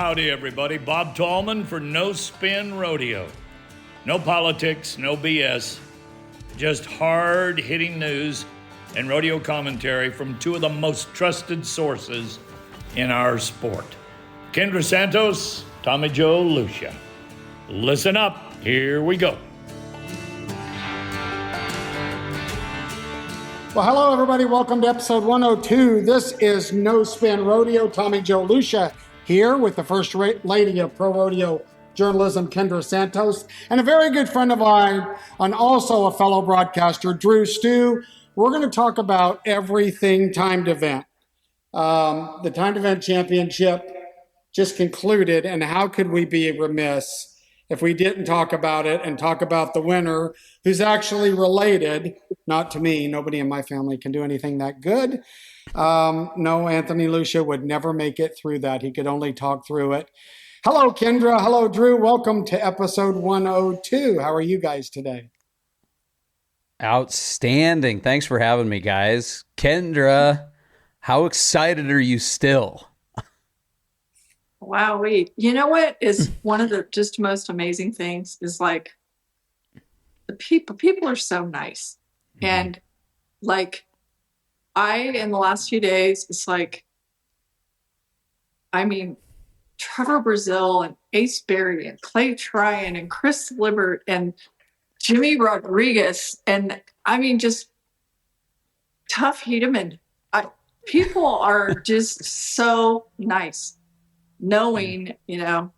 Howdy, everybody. Bob Tallman for No Spin Rodeo. No politics, no BS, just hard-hitting news and rodeo commentary from two of the most trusted sources in our sport. Kendra Santos, Tommy Joe Lucia. Listen up. Here we go. Well, hello, everybody. Welcome to episode 102. This is No Spin Rodeo. Tommy Joe Lucia here with the first lady of pro rodeo journalism, Kendra Santos, and a very good friend of mine and also a fellow broadcaster, Dru Stewart. We're going to talk about everything timed event. The Timed Event Championship just concluded, and how could we be remiss if we didn't talk about it and talk about the winner, who's actually related, not to me. Nobody in my family can do anything that good. No, Anthony Lucia would never make it through that. He could only talk through it. Hello, Kendra. Hello, Dru. Welcome to episode 102. How are you guys today? Outstanding. Thanks for having me, guys. Kendra, how excited are you still? Wow, you know what is one of the just most amazing things is like the people are so nice. And like in the last few days, it's like, I mean, Trevor Brazil and Ace Berry and Clay Tryon and Chris Libert and Jimmy Rodriguez. And I mean, just Tough Hedeman. People are just so nice. Knowing, you know,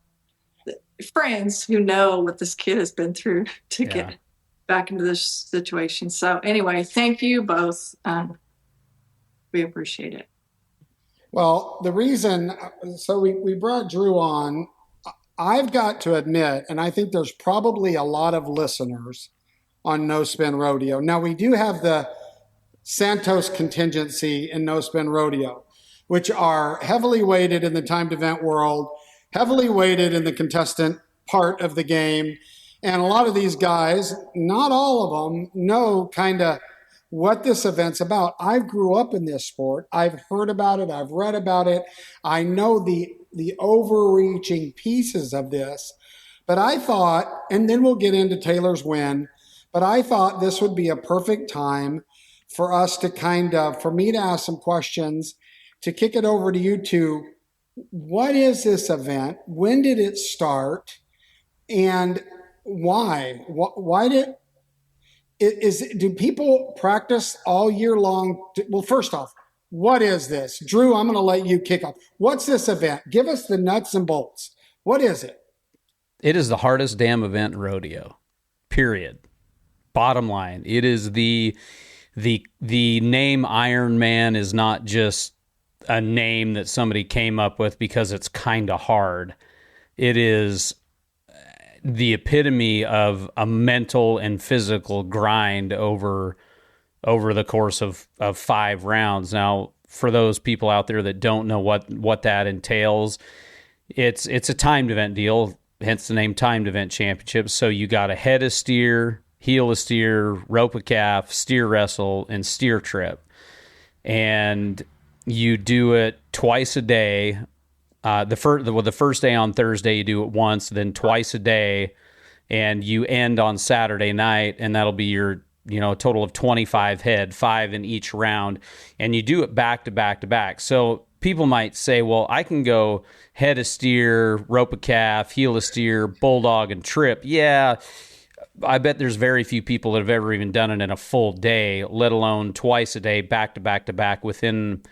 friends who know what this kid has been through to get back into this situation. So anyway, thank you both. We appreciate it. Well, the reason, so we brought Dru on, I've got to admit, and I think there's probably a lot of listeners on No Spin Rodeo. Now, we do have the Santos contingency in No Spin Rodeo, which are heavily weighted in the timed event world, heavily weighted in the contestant part of the game. And a lot of these guys, not all of them, know kind of what this event's about. I grew up in this sport. I've heard about it. I've read about it. I know the overreaching pieces of this. But I thought, and then we'll get into Taylor's win, but I thought this would be a perfect time for us to for me to ask some questions, to kick it over to you two. What is this event? When did it start? And why? Why do people practice all year long? Well, first off, what is this? Dru, I'm going to let you kick off. What's this event? Give us the nuts and bolts. What is it? It is the hardest damn event in rodeo, period. Bottom line, it is the name Iron Man is not just a name that somebody came up with because it's kind of hard. It is the epitome of a mental and physical grind over the course of 5 rounds. Now, for those people out there that don't know what that entails, it's a timed event deal, hence the name Timed Event Championship. So you got a head of steer, heel of steer, rope a calf, steer wrestle, and steer trip. And you do it twice a day. The first day on Thursday, you do it once, then twice a day, and you end on Saturday night, and that'll be your, a total of 25 head, 5 in each round, and you do it back to back to back. So people might say, well, I can go head of steer, rope a calf, heel of steer, bulldog, and trip. Yeah, I bet there's very few people that have ever even done it in a full day, let alone twice a day, back to back to back within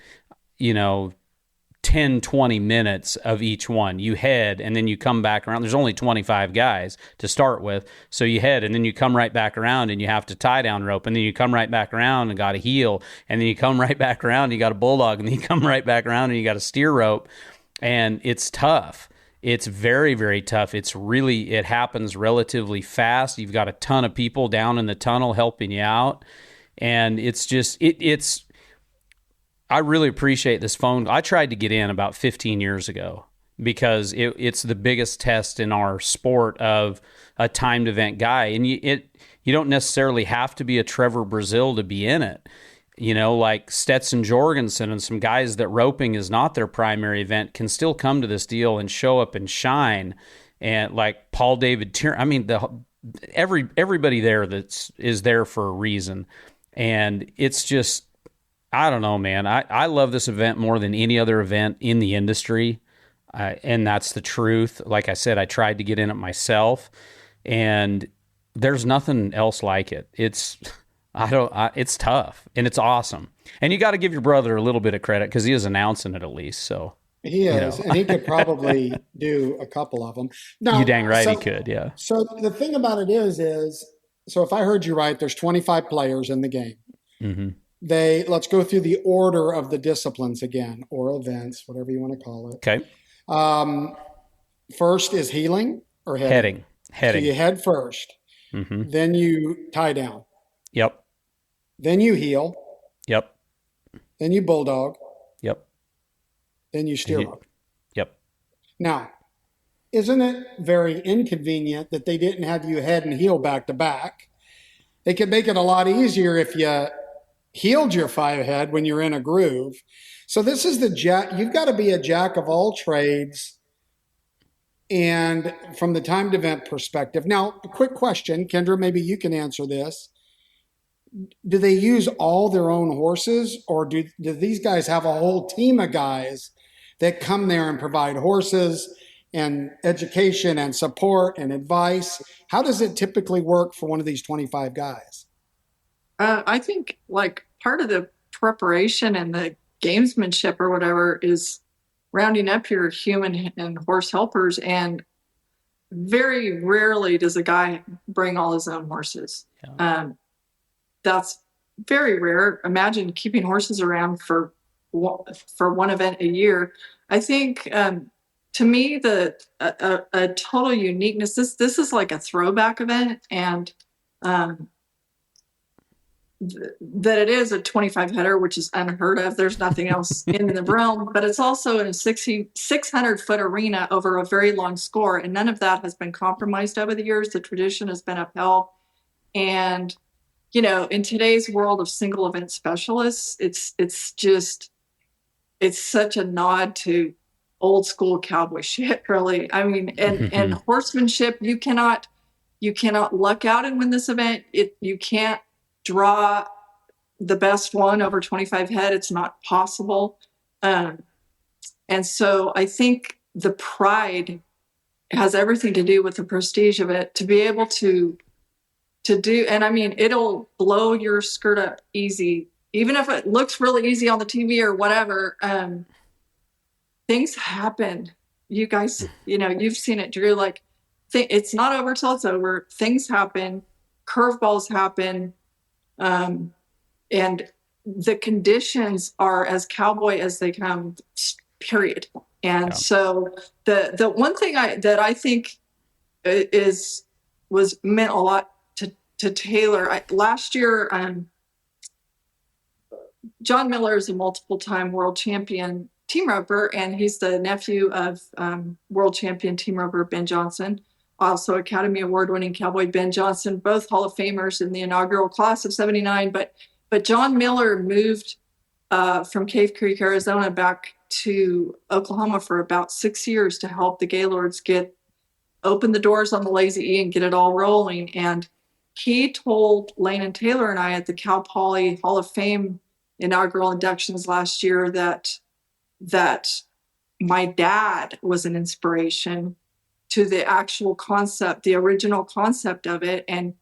10, 20 minutes of each one. You head and then you come back around. There's only 25 guys to start with. So you head and then you come right back around and you have to tie down rope. And then you come right back around and got a heel. And then you come right back around and you got a bulldog. And then you come right back around and you got a steer rope. And it's tough. It's very, very tough. It happens relatively fast. You've got a ton of people down in the tunnel helping you out. And it's just, I really appreciate this phone. I tried to get in about 15 years ago because it's the biggest test in our sport of a timed event guy. And you don't necessarily have to be a Trevor Brazil to be in it. You know, like Stetson Jorgensen and some guys that roping is not their primary event can still come to this deal and show up and shine. And like Paul David Tierney, I mean, everybody there is there for a reason. And it's just, I don't know, man. I love this event more than any other event in the industry. And that's the truth. Like I said, I tried to get in it myself, and there's nothing else like it. It's tough and it's awesome. And you got to give your brother a little bit of credit because he is announcing it at least. So he is, and he could probably do a couple of them. No, you dang right he could. Yeah. So the thing about it is, so if I heard you right, there's 25 players in the game. Mm-hmm. Let's go through the order of the disciplines again, or events, whatever you want to call it. Okay. First is healing or heading. Heading. So you head first. Mm-hmm. Then you tie down. Yep. Then you heel. Yep. Then you bulldog. Yep. Then you steer up. Yep. Now, isn't it very inconvenient that they didn't have you head and heel back to back? They could make it a lot easier if you healed your 5 head when you're in a groove. So this is you've got to be a jack of all trades. And from the timed event perspective. Now, a quick question, Kendra, maybe you can answer this. Do they use all their own horses, or do these guys have a whole team of guys that come there and provide horses and education and support and advice? How does it typically work for one of these 25 guys? I think like part of the preparation and the gamesmanship or whatever is rounding up your human and horse helpers. And very rarely does a guy bring all his own horses. Yeah. That's very rare. Imagine keeping horses around for one event a year. I think to me, a total uniqueness, this is like a throwback event, and that it is a 25 header, which is unheard of. There's nothing else in the realm, but it's also in a 600-foot arena over a very long score. And none of that has been compromised over the years. The tradition has been upheld. And, you know, in today's world of single event specialists, it's such a nod to old school cowboy shit, really. I mean, and horsemanship, you cannot luck out and win this event. You can't draw the best one over 25 head. It's not possible. And so I think the pride has everything to do with the prestige of it, to be able to do. And I mean, it'll blow your skirt up easy, even if it looks really easy on the TV or whatever. Things happen. You guys, you know, you've seen it, Drew, like it's not over till it's over. Things happen, curveballs happen. And the conditions are as cowboy as they come, period. And so the one thing that I think was meant a lot to Taylor. Last year, John Miller is a multiple-time world champion team roper, and he's the nephew of world champion team roper Ben Johnson. Also Academy Award-winning cowboy Ben Johnson, both Hall of Famers in the inaugural class of 79. But John Miller moved from Cave Creek, Arizona, back to Oklahoma for about 6 years to help the Gaylords open the doors on the Lazy E and get it all rolling. And he told Lane and Taylor and I at the Cal Poly Hall of Fame inaugural inductions last year that my dad was an inspiration to the actual concept, the original concept of it. And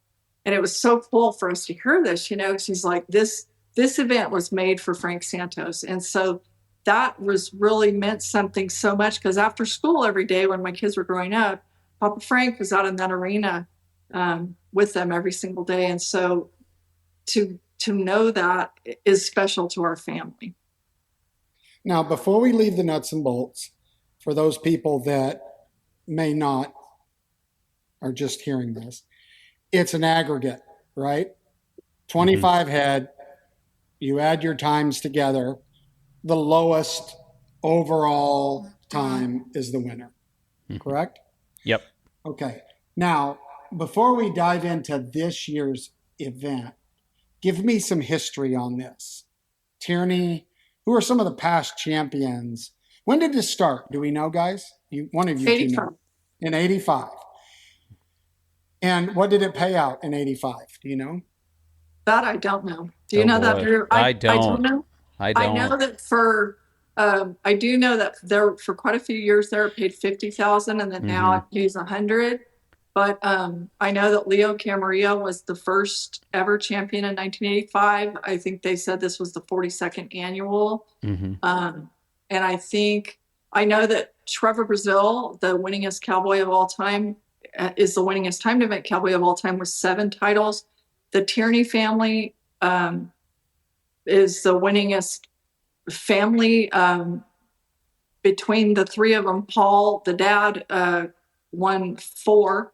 it was so cool for us to hear this, you know, she's like, this event was made for Frank Santos. And so that was really meant something so much, because after school every day when my kids were growing up, Papa Frank was out in that arena with them every single day. And so to know that is special to our family. Now, before we leave the nuts and bolts, for those people that may not are just hearing this, it's an aggregate, right? 25 head, you add your times together, the lowest overall time is the winner, correct? Yep. Okay. Now, before we dive into this year's event, give me some history on this. Tierney? Who are some of the past champions? When did this start? Do we know, guys? One of you two know. In 85. And what did it pay out in 85? Do you know? That I don't know. Do you know that, Drew? I don't. I don't know. I don't. I know that I do know that there for quite a few years there it paid 50,000, and then now it pays 100. But I know that Leo Camarillo was the first ever champion in 1985. I think they said this was the 42nd annual. And I know that Trevor Brazil, the winningest cowboy of all time, is the winningest timed event cowboy of all time with 7 titles. The Tierney family is the winningest family between the 3 of them. Paul, the dad, won 4,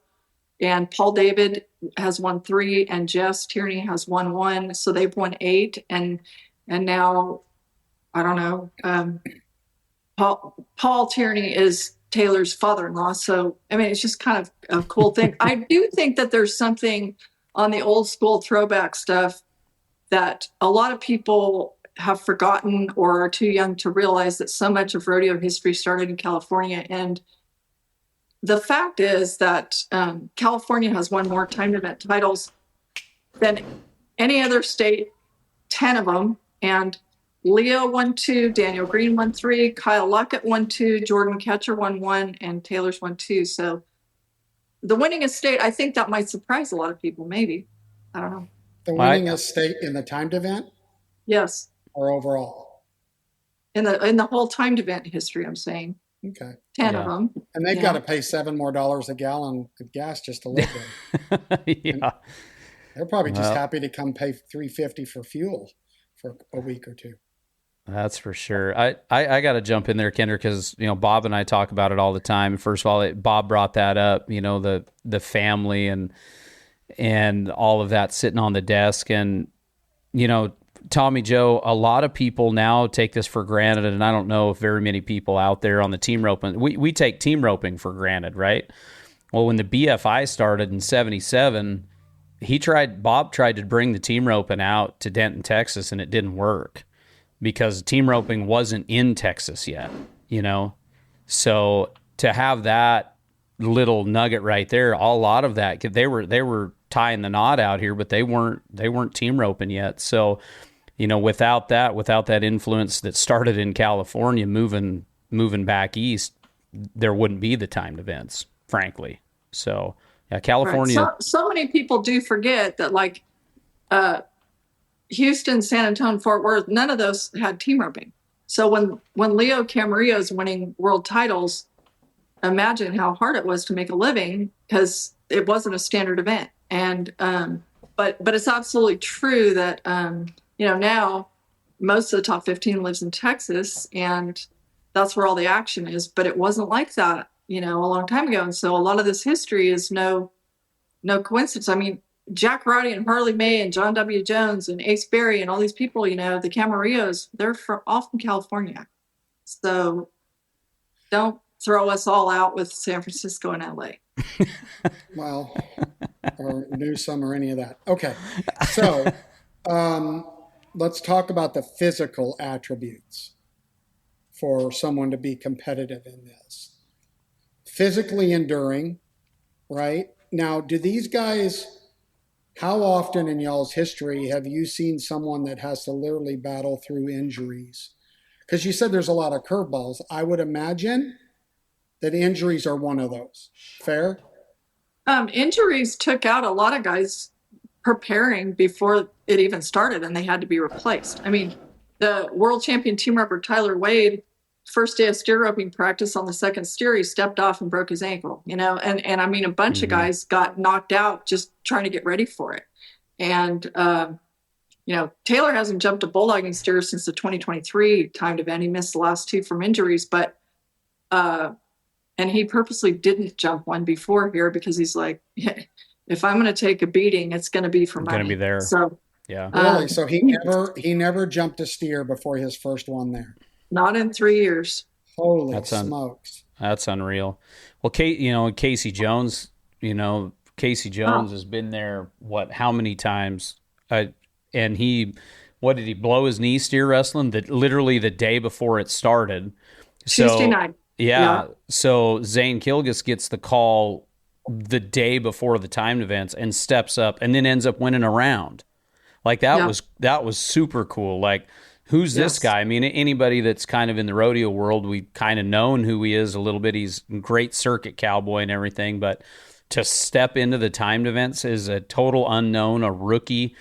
and Paul David has won 3, and Jess Tierney has won 1. So they've won 8, and now I don't know. Paul Tierney is Taylor's father-in-law. So I mean, it's just kind of a cool thing. I do think that there's something on the old school throwback stuff that a lot of people have forgotten or are too young to realize that so much of rodeo history started in California. And the fact is that California has won more timed event titles than any other state, 10 of them. And Leo won 2, Daniel Green won 3, Kyle Luckett won 2, Jordan Ketcher won 1, and Taylor's won 2. So the winningest state, I think that might surprise a lot of people, maybe. I don't know. The winningest state in the timed event? Yes. Or overall? In the whole timed event history, I'm saying. Okay. 10 of them. And they've got to pay $7 more a gallon of gas just to live there. Yeah. They're probably just happy to come pay $3.50 for fuel for a week or 2. That's for sure. I got to jump in there, Kendra, because Bob and I talk about it all the time. First of all, Bob brought that up. The family and all of that sitting on the desk, and Tommy Joe. A lot of people now take this for granted, and I don't know if very many people out there on the team roping. We take team roping for granted, right? Well, when the BFI started in '77, Bob tried to bring the team roping out to Denton, Texas, and it didn't work, because team roping wasn't in Texas yet, So to have that little nugget right there, a lot of that, they were tying the knot out here, but they weren't team roping yet. So, without that influence that started in California, moving back east, there wouldn't be the timed events, frankly. So, yeah, California. Right. So many people do forget that, like, Houston, San Antonio, Fort Worth, none of those had team roping. So when Leo Camarillo is winning world titles, imagine how hard it was to make a living, because it wasn't a standard event. And but it's absolutely true that now most of the top 15 lives in Texas, and that's where all the action is. But it wasn't like that, a long time ago. And so a lot of this history is no coincidence. I mean, Jack Roddy and Harley May and John W. Jones and Ace Berry and all these people, the Camarillos, they're all from California. So don't throw us all out with San Francisco and LA. Well, or Newsom or any of that. Okay. So let's talk about the physical attributes for someone to be competitive in this. Physically enduring, right? Now, do these guys... How often in y'all's history have you seen someone that has to literally battle through injuries? Because you said there's a lot of curveballs. I would imagine that injuries are one of those. Fair? Injuries took out a lot of guys preparing before it even started, and they had to be replaced. I mean, the world champion team roper Tyler Wade, first day of steer roping practice on the second steer, he stepped off and broke his ankle, and I mean, a bunch of guys got knocked out just trying to get ready for it. And, Taylor hasn't jumped a bulldogging steer since the 2023 timed event. He missed the last 2 from injuries, but, and he purposely didn't jump one before here because he's like, if I'm going to take a beating, it's going to be for money. Going to be there. So, yeah. Really? So he never jumped a steer before his first one there. Not in 3 years. Holy smokes. That's unreal. Well, Casey Jones, Casey Jones has been there, how many times? And he what did he blow his knee steer wrestling? Literally the day before it started. So, Tuesday night. Yeah. So Zane Kilgus gets the call the day before the timed events and steps up and then ends up winning a round. Like that was super cool. Like, who's this guy? I mean, anybody that's kind of in the rodeo world, we've kind of known who he is a little bit. He's a great circuit cowboy and everything, but to step into the timed events is a total unknown, a rookie.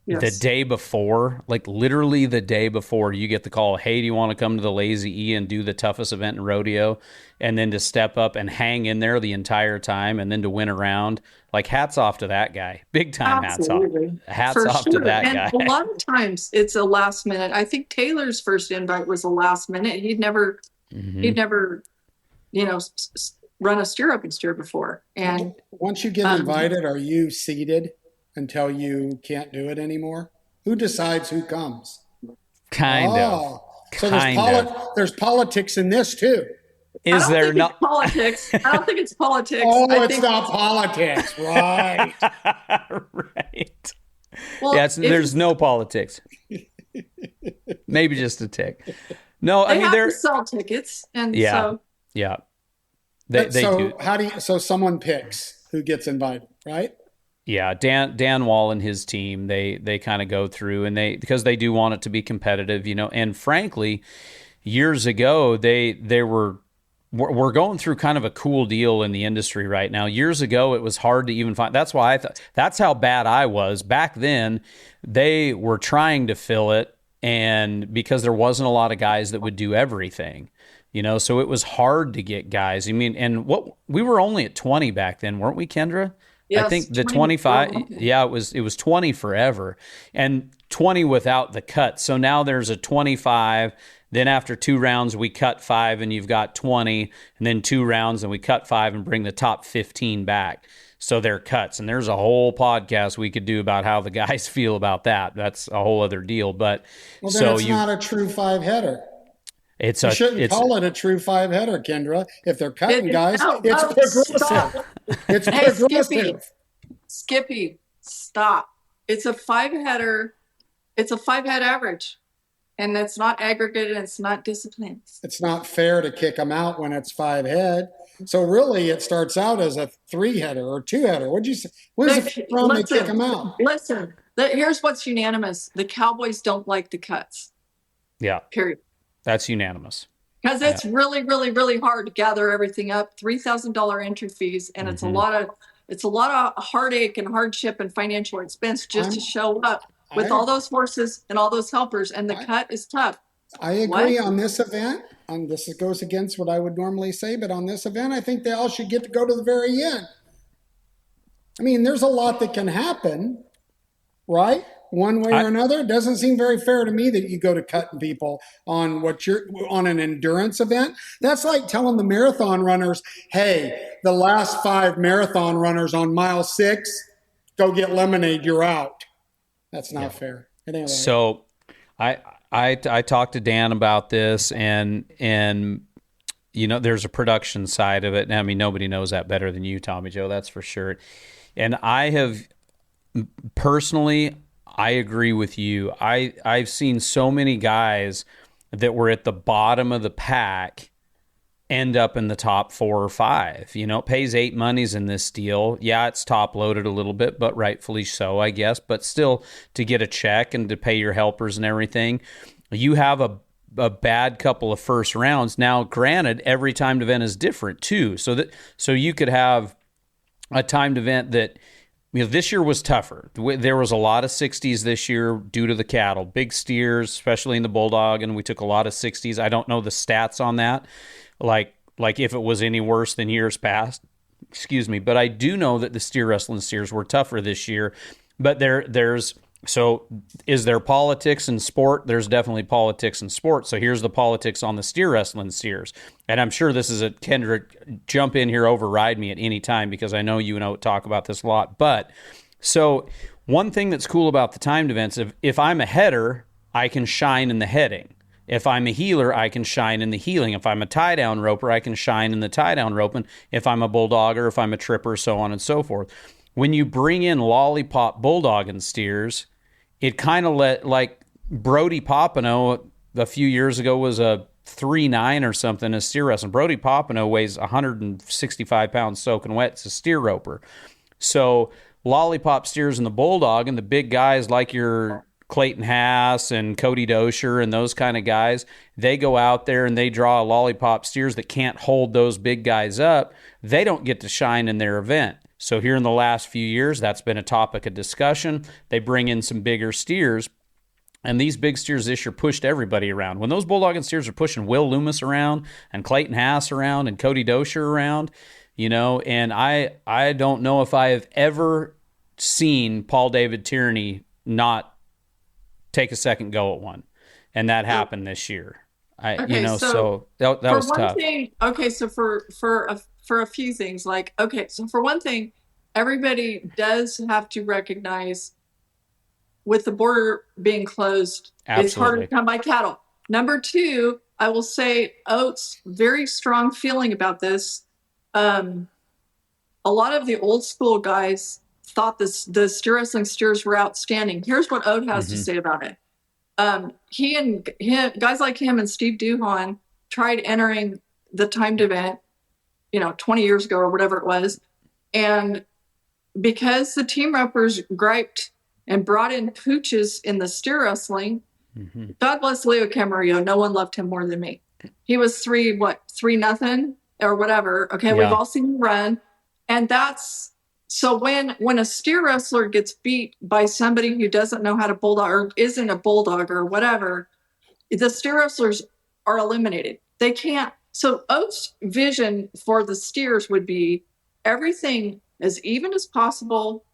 The day before, like literally the day before, you get the call, hey, do you want to come to the Lazy E and do the toughest event in rodeo? And then to step up and hang in there the entire time and then to win a round. Like, hats off to that guy. Big time Absolutely. hats off to that guy. A lot of times it's a last minute. I think Taylor's first invite was a last minute. He'd never, run a steer open steer before. And once you get invited, are you seated until you can't do it anymore? Who decides who comes? Kind of. So there's politics in this too. Is there not politics? I don't think it's politics. It's not politics, right? Right. Well, there's no politics. Maybe just a tick. No, I mean they're sell tickets, and yeah. They do. So someone picks who gets invited, right? Yeah, Dan Wall and his team, they kind of go through and because they do want it to be competitive, and frankly, years ago we're going through kind of a cool deal in the industry right now. Years ago, it was hard to even find. That's why I thought that's how bad I was back then. They were trying to fill it, and because there wasn't a lot of guys that would do everything, so it was hard to get guys. I mean, and we were only at 20 back then, weren't we, Kendra? Yes, I think the 25, it was 20 forever, and 20 without the cut. So now there's a 25. Then after 2 rounds, we cut 5 and you've got 20, and then 2 rounds and we cut 5 and bring the top 15 back. So they're cuts. And there's a whole podcast we could do about how the guys feel about that. That's a whole other deal. But then it's not a true 5-header. You shouldn't call it a true 5-header, Kendra. If they're cutting guys, it's progressive. Stop. It's progressive. Skippy, stop. It's a 5-header. It's a 5-head average. And it's not aggregated, and it's not disciplined. It's not fair to kick them out when it's 5 head. So really, it starts out as a 3-header or 2-header. What'd you say? Where's the problem they kick them out? Listen, here's what's unanimous. The Cowboys don't like the cuts. Yeah. Period. That's unanimous. Because it's really, really, really hard to gather everything up. $3,000 entry fees, and it's a lot of heartache and hardship and financial expense just to show up with all those horses and all those helpers, and the cut is tough. I agree on this event. This goes against what I would normally say, but on this event, I think they all should get to go to the very end. I mean, there's a lot that can happen, right? One way or another. It doesn't seem very fair to me that you go to cutting people on on an endurance event. That's like telling the marathon runners, hey, the last 5 marathon runners on mile 6, go get lemonade, you're out. That's not fair. It ain't right. So I talked to Dan about this, and there's a production side of it. I mean, nobody knows that better than you, Tommy Joe, that's for sure. And I have personally, I agree with you. I've seen so many guys that were at the bottom of the pack end up in the top 4 or 5. It pays 8 monies in this deal. Yeah, it's top loaded a little bit, but rightfully so, I guess. But still, to get a check and to pay your helpers and everything, you have a bad couple of first rounds. Now, granted, every timed event is different too. So you could have a timed event that, this year was tougher. There was a lot of 60s this year due to the cattle, big steers, especially in the Bulldog, and we took a lot of 60s. I don't know the stats on that. Like if it was any worse than years past, but I do know that the steer wrestling steers were tougher this year. But is there politics in sport? There's definitely politics in sport. So here's the politics on the steer wrestling steers. And I'm sure this is Kendra, jump in here, override me at any time, because I know you talk about this a lot. But so one thing that's cool about the timed events, if I'm a header, I can shine in the heading. If I'm a healer, I can shine in the healing. If I'm a tie-down roper, I can shine in the tie-down roping. If I'm a bulldogger, if I'm a tripper, so on and so forth. When you bring in lollipop bulldogging steers, it kind of Brody Popino a few years ago was a 3'9" or something in steer wrestling. Brody Popino weighs 165 pounds soaking wet. It's a steer roper. So lollipop steers and the bulldog and the big guys like your Clayton Haas and Cody Dosher and those kind of guys, they go out there and they draw lollipop steers that can't hold those big guys up. They don't get to shine in their event. So here in the last few years, that's been a topic of discussion. They bring in some bigger steers. And these big steers this year pushed everybody around. When those bulldog and steers are pushing Will Loomis around and Clayton Haas around and Cody Dosher around, and I don't know if I have ever seen Paul David Tierney not take a second go at one. And that happened this year. So that was tough. So for a few things, so for one thing, everybody does have to recognize with the border being closed, Absolutely. It's harder to come by cattle. Number two, I will say Oates' very strong feeling about this. A lot of the old school guys thought the steer wrestling steers were outstanding. Here's what Oat has to say about it. He and guys like him and Steve Duhon tried entering the timed event, 20 years ago or whatever it was. And because the team ropers griped and brought in pooches in the steer wrestling. Mm-hmm. God bless Leo Camarillo. No one loved him more than me. He was 3-0 or whatever. Okay. Yeah. We've all seen him run. And so when a steer wrestler gets beat by somebody who doesn't know how to bulldog or isn't a bulldog or whatever, the steer wrestlers are eliminated. They can't. So Oates' vision for the steers would be everything as even as possible.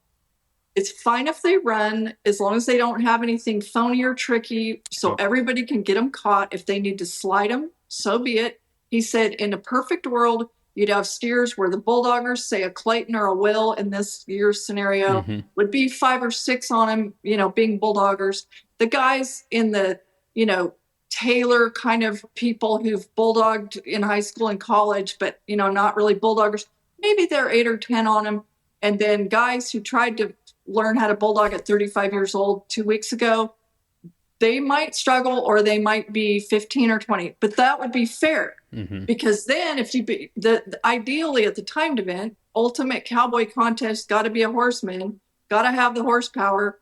It's fine if they run, as long as they don't have anything phony or tricky, so everybody can get them caught. If they need to slide them, so be it. He said, in a perfect world, you'd have steers where the bulldoggers, say a Clayton or a Will in this year's scenario, would be 5 or 6 on them, being bulldoggers. The guys in the, Taylor kind of people who've bulldogged in high school and college, but, not really bulldoggers, maybe they're 8 or 10 on them. And then guys who tried to learn how to bulldog at 35 years old 2 weeks ago, they might struggle or they might be 15 or 20, but that would be fair because then if you be ideally at the timed event, ultimate cowboy contest, got to be a horseman, got to have the horsepower.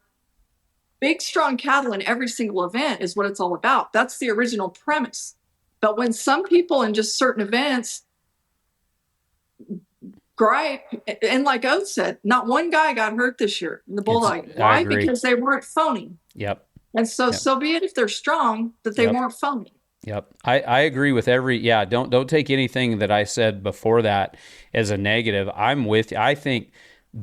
Big, strong cattle in every single event is what it's all about. That's the original premise. But when some people in just certain events gripe, and like Oates said, not one guy got hurt this year in the bulldog. Why? Because they weren't phony. Yep. And so be it if they're strong, that they weren't phony. Yep. I agree with don't take anything that I said before that as a negative. I'm with you. I think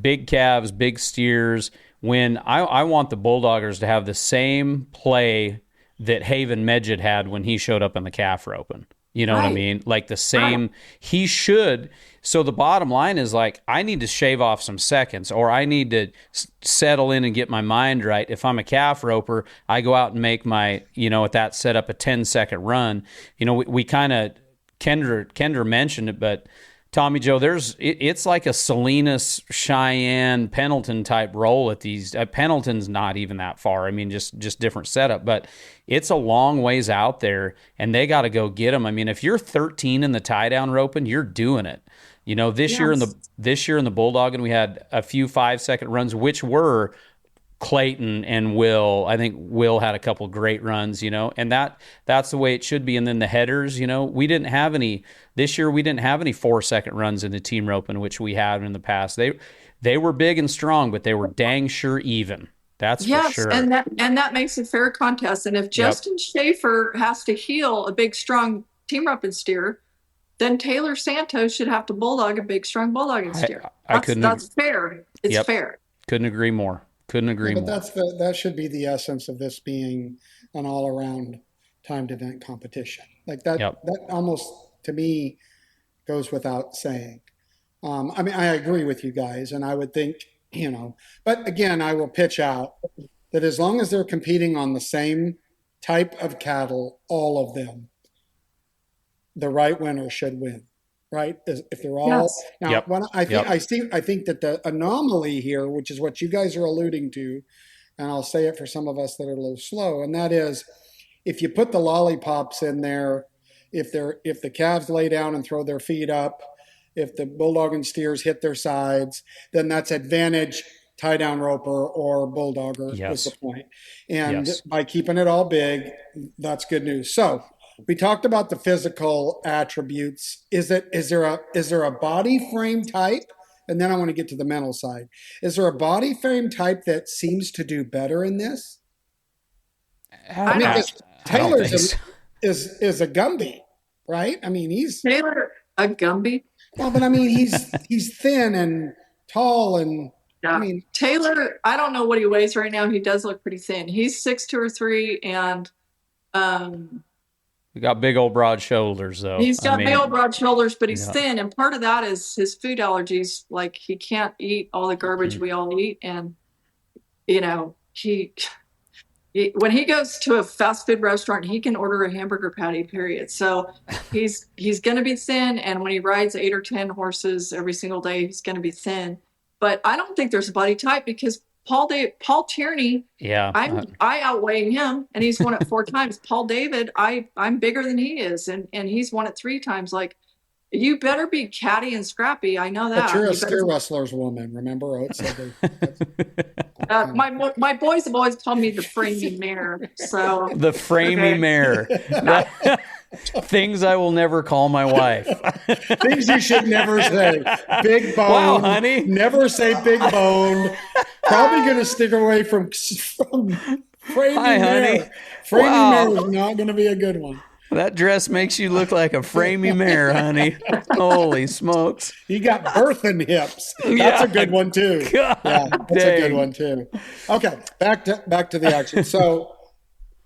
big calves, big steers, when I want the bulldoggers to have the same play that Haven Medjed had when he showed up in the calf roping. You know what I mean? Like the same, he should. So the bottom line is I need to shave off some seconds, or I need to settle in and get my mind right. If I'm a calf roper, I go out and make my, at that setup, a 10-second run. We kind of, Kendra mentioned it, but Tommy Joe, it's like a Salinas, Cheyenne, Pendleton type roll at these. Pendleton's not even that far. I mean, just different setup, but it's a long ways out there, and they got to go get them. I mean, if you're 13 in the tie down roping, you're doing it. This year in the Bulldog, and we had a few 5-second runs, which were Clayton and Will. I think Will had a couple great runs, and that's the way it should be. And then the headers, we didn't have any this year. We didn't have any 4-second runs in the team roping, which we had in the past. They were big and strong, but they were dang sure even. That's for sure. And that makes a fair contest. And if Justin Schaefer has to heel a big, strong team roping steer, then Taylor Santos should have to bulldog a big, strong bulldogging steer. That's fair. It's fair. Couldn't agree more. But that should be the essence of this being an all-around timed event competition. That almost, to me, goes without saying. I agree with you guys, and I would think, but again, I will pitch out that as long as they're competing on the same type of cattle, all of them, the right winner should win. Right? If they're all I think that the anomaly here, which is what you guys are alluding to, and I'll say it for some of us that are a little slow, and that is, if you put the lollipops in there, if the calves lay down and throw their feet up, if the bulldog and steers hit their sides, then that's advantage tie down roper or bulldogger is the point. And by keeping it all big, that's good news. So we talked about the physical attributes. Is there a body frame type? And then I want to get to the mental side. Is there a body frame type that seems to do better in this? I mean, Taylor is a Gumby, right? I mean, he's Taylor a Gumby. Well, but I mean, he's thin and tall, and yeah. I mean, Taylor. I don't know what he weighs right now. He does look pretty thin. He's 6'2" or 3", and he got big old broad shoulders, though. He's got big old broad shoulders, but he's thin, and part of that is his food allergies. Like, he can't eat all the garbage we all eat, and when he goes to a fast food restaurant, he can order a hamburger patty, period. So he's going to be thin. And when he rides 8 or 10 horses every single day, he's going to be thin. But I don't think there's a body type, because Paul Tierney, I outweigh him, and he's won it 4 times. Paul David, I'm bigger than he is, and he's won it 3 times. Like, you better be catty and scrappy. I know that. But you're a steer wrestler's woman, remember? Oates said my boys have always called me the framey mare. So the framey mare. Things I will never call my wife. Things you should never say. Big bone. Wow, honey. Never say big bone. Probably going to stick away from framey mare. Honey. Framey mare is not going to be a good one. That dress makes you look like a framey mare, honey. Holy smokes. You got birthing hips. That's a good one, too. God, that's a good one, too. Okay, back to the action. So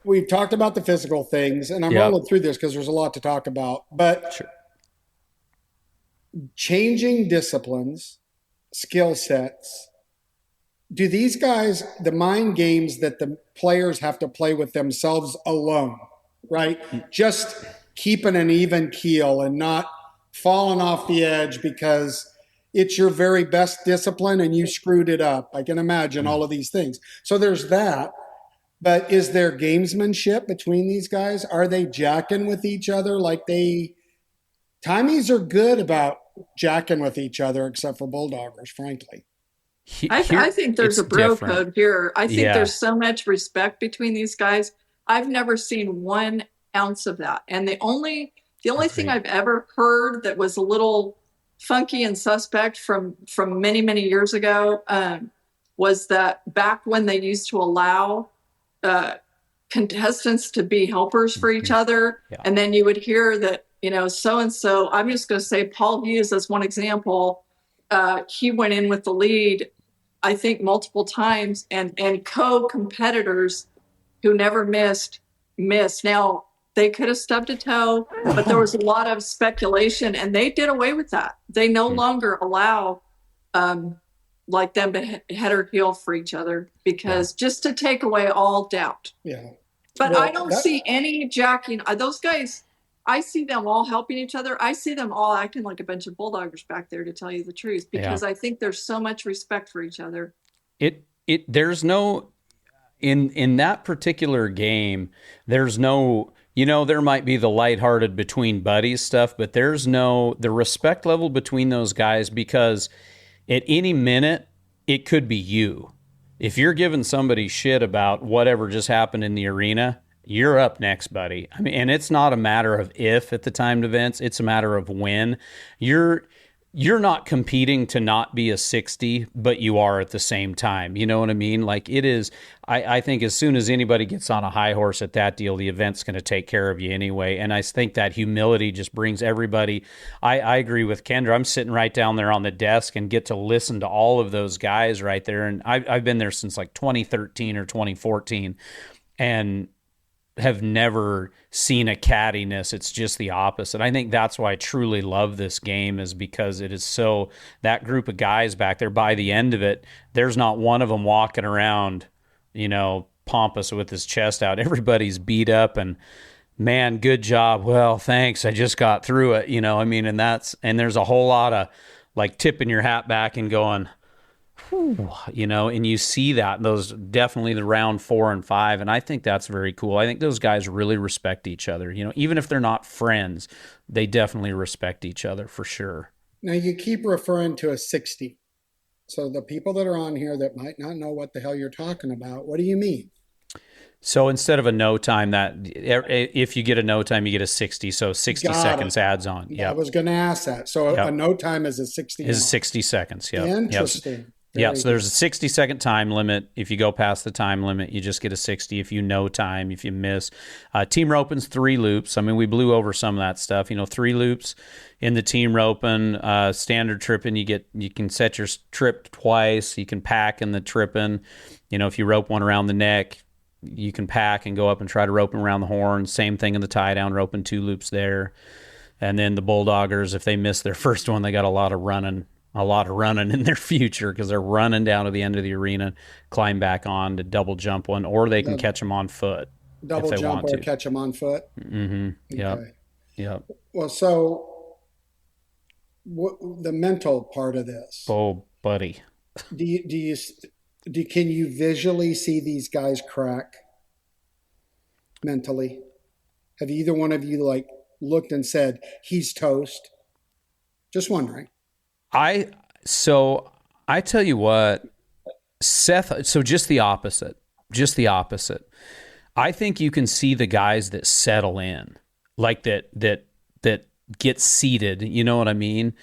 we've talked about the physical things, and I'm rolling through this because there's a lot to talk about. But changing disciplines, skill sets, do these guys, the mind games that the players have to play with themselves alone, right? Just keeping an even keel and not falling off the edge because it's your very best discipline and you screwed it up. I can imagine all of these things. So there's that. But is there gamesmanship between these guys? Are they jacking with each other? Timies are good about jacking with each other, except for bulldoggers, frankly. I think there's a bro code here. I think there's so much respect between these guys. I've never seen 1 ounce of that. And the only thing I've ever heard that was a little funky and suspect from many, many years ago was that back when they used to allow contestants to be helpers for each other, and then you would hear that, so-and-so, I'm just going to say Paul Hughes as one example, he went in with the lead, I think, multiple times, and co-competitors who never missed. Now, they could have stubbed a toe, but there was a lot of speculation, and they did away with that. They no longer allow them to head or heel for each other, because just to take away all doubt. Yeah. But I don't see any jacking. Those guys, I see them all helping each other. I see them all acting like a bunch of bulldoggers back there, to tell you the truth, because I think there's so much respect for each other. There's no... In that particular game, there's no, there might be the lighthearted between buddies stuff, but there's no, the respect level between those guys, because at any minute, it could be you. If you're giving somebody shit about whatever just happened in the arena, you're up next, buddy. I mean, and it's not a matter of if at the timed events, it's a matter of when. You're not competing to not be a 60, but you are at the same time. You know what I mean? Like, it is, I think as soon as anybody gets on a high horse at that deal, the event's going to take care of you anyway. And I think that humility just brings everybody. I agree with Kendra. I'm sitting right down there on the desk and get to listen to all of those guys right there. And I've been there since like 2013 or 2014 and have never seen a cattiness. It's just the opposite. I think that's why I truly love this game, is because it is so, that group of guys back there, by the end of it, there's not one of them walking around, pompous with his chest out. Everybody's beat up and, man, good job. Well, thanks. I just got through it. And there's a whole lot of like tipping your hat back and going, You know, and you see that those definitely the round 4 and 5, and I think that's very cool. I think those guys really respect each other. You know, even if they're not friends, they definitely respect each other for sure. Now you keep referring to a 60. So the people that are on here that might not know what the hell you're talking about, what do you mean? So instead of a no time, that if you get a no time, you get a 60. So 60 Got seconds it. adds on. I was going to ask that. So Yep. a no time is a 60. Is 60 seconds. Yeah. Interesting. Yeah, so there's a 60-second time limit. If you go past the time limit, you just get a 60. If you no time, if you miss. Team roping's 3 loops. I mean, we blew over some of that stuff. You know, 3 loops in the team roping. Standard tripping, you can set your trip twice. You can pack in the tripping. You know, if you rope one around the neck, you can pack and go up and try to rope them around the horn. Same thing in the tie down, roping 2 loops there. And then the bulldoggers, if they miss their first one, they got a lot of running in their future because they're running down to the end of the arena, climb back on to double jump one, or they can catch them on foot. Double jump or catch them on foot. Mm-hmm. Yeah. Okay. Yeah. Well, so the mental part of this. Oh, buddy. Can you visually see these guys crack mentally? Have either one of you like looked and said he's toast? Just wondering. I tell you what, Seth, so just the opposite. I think you can see the guys that settle in, like that get seated, you know what I mean?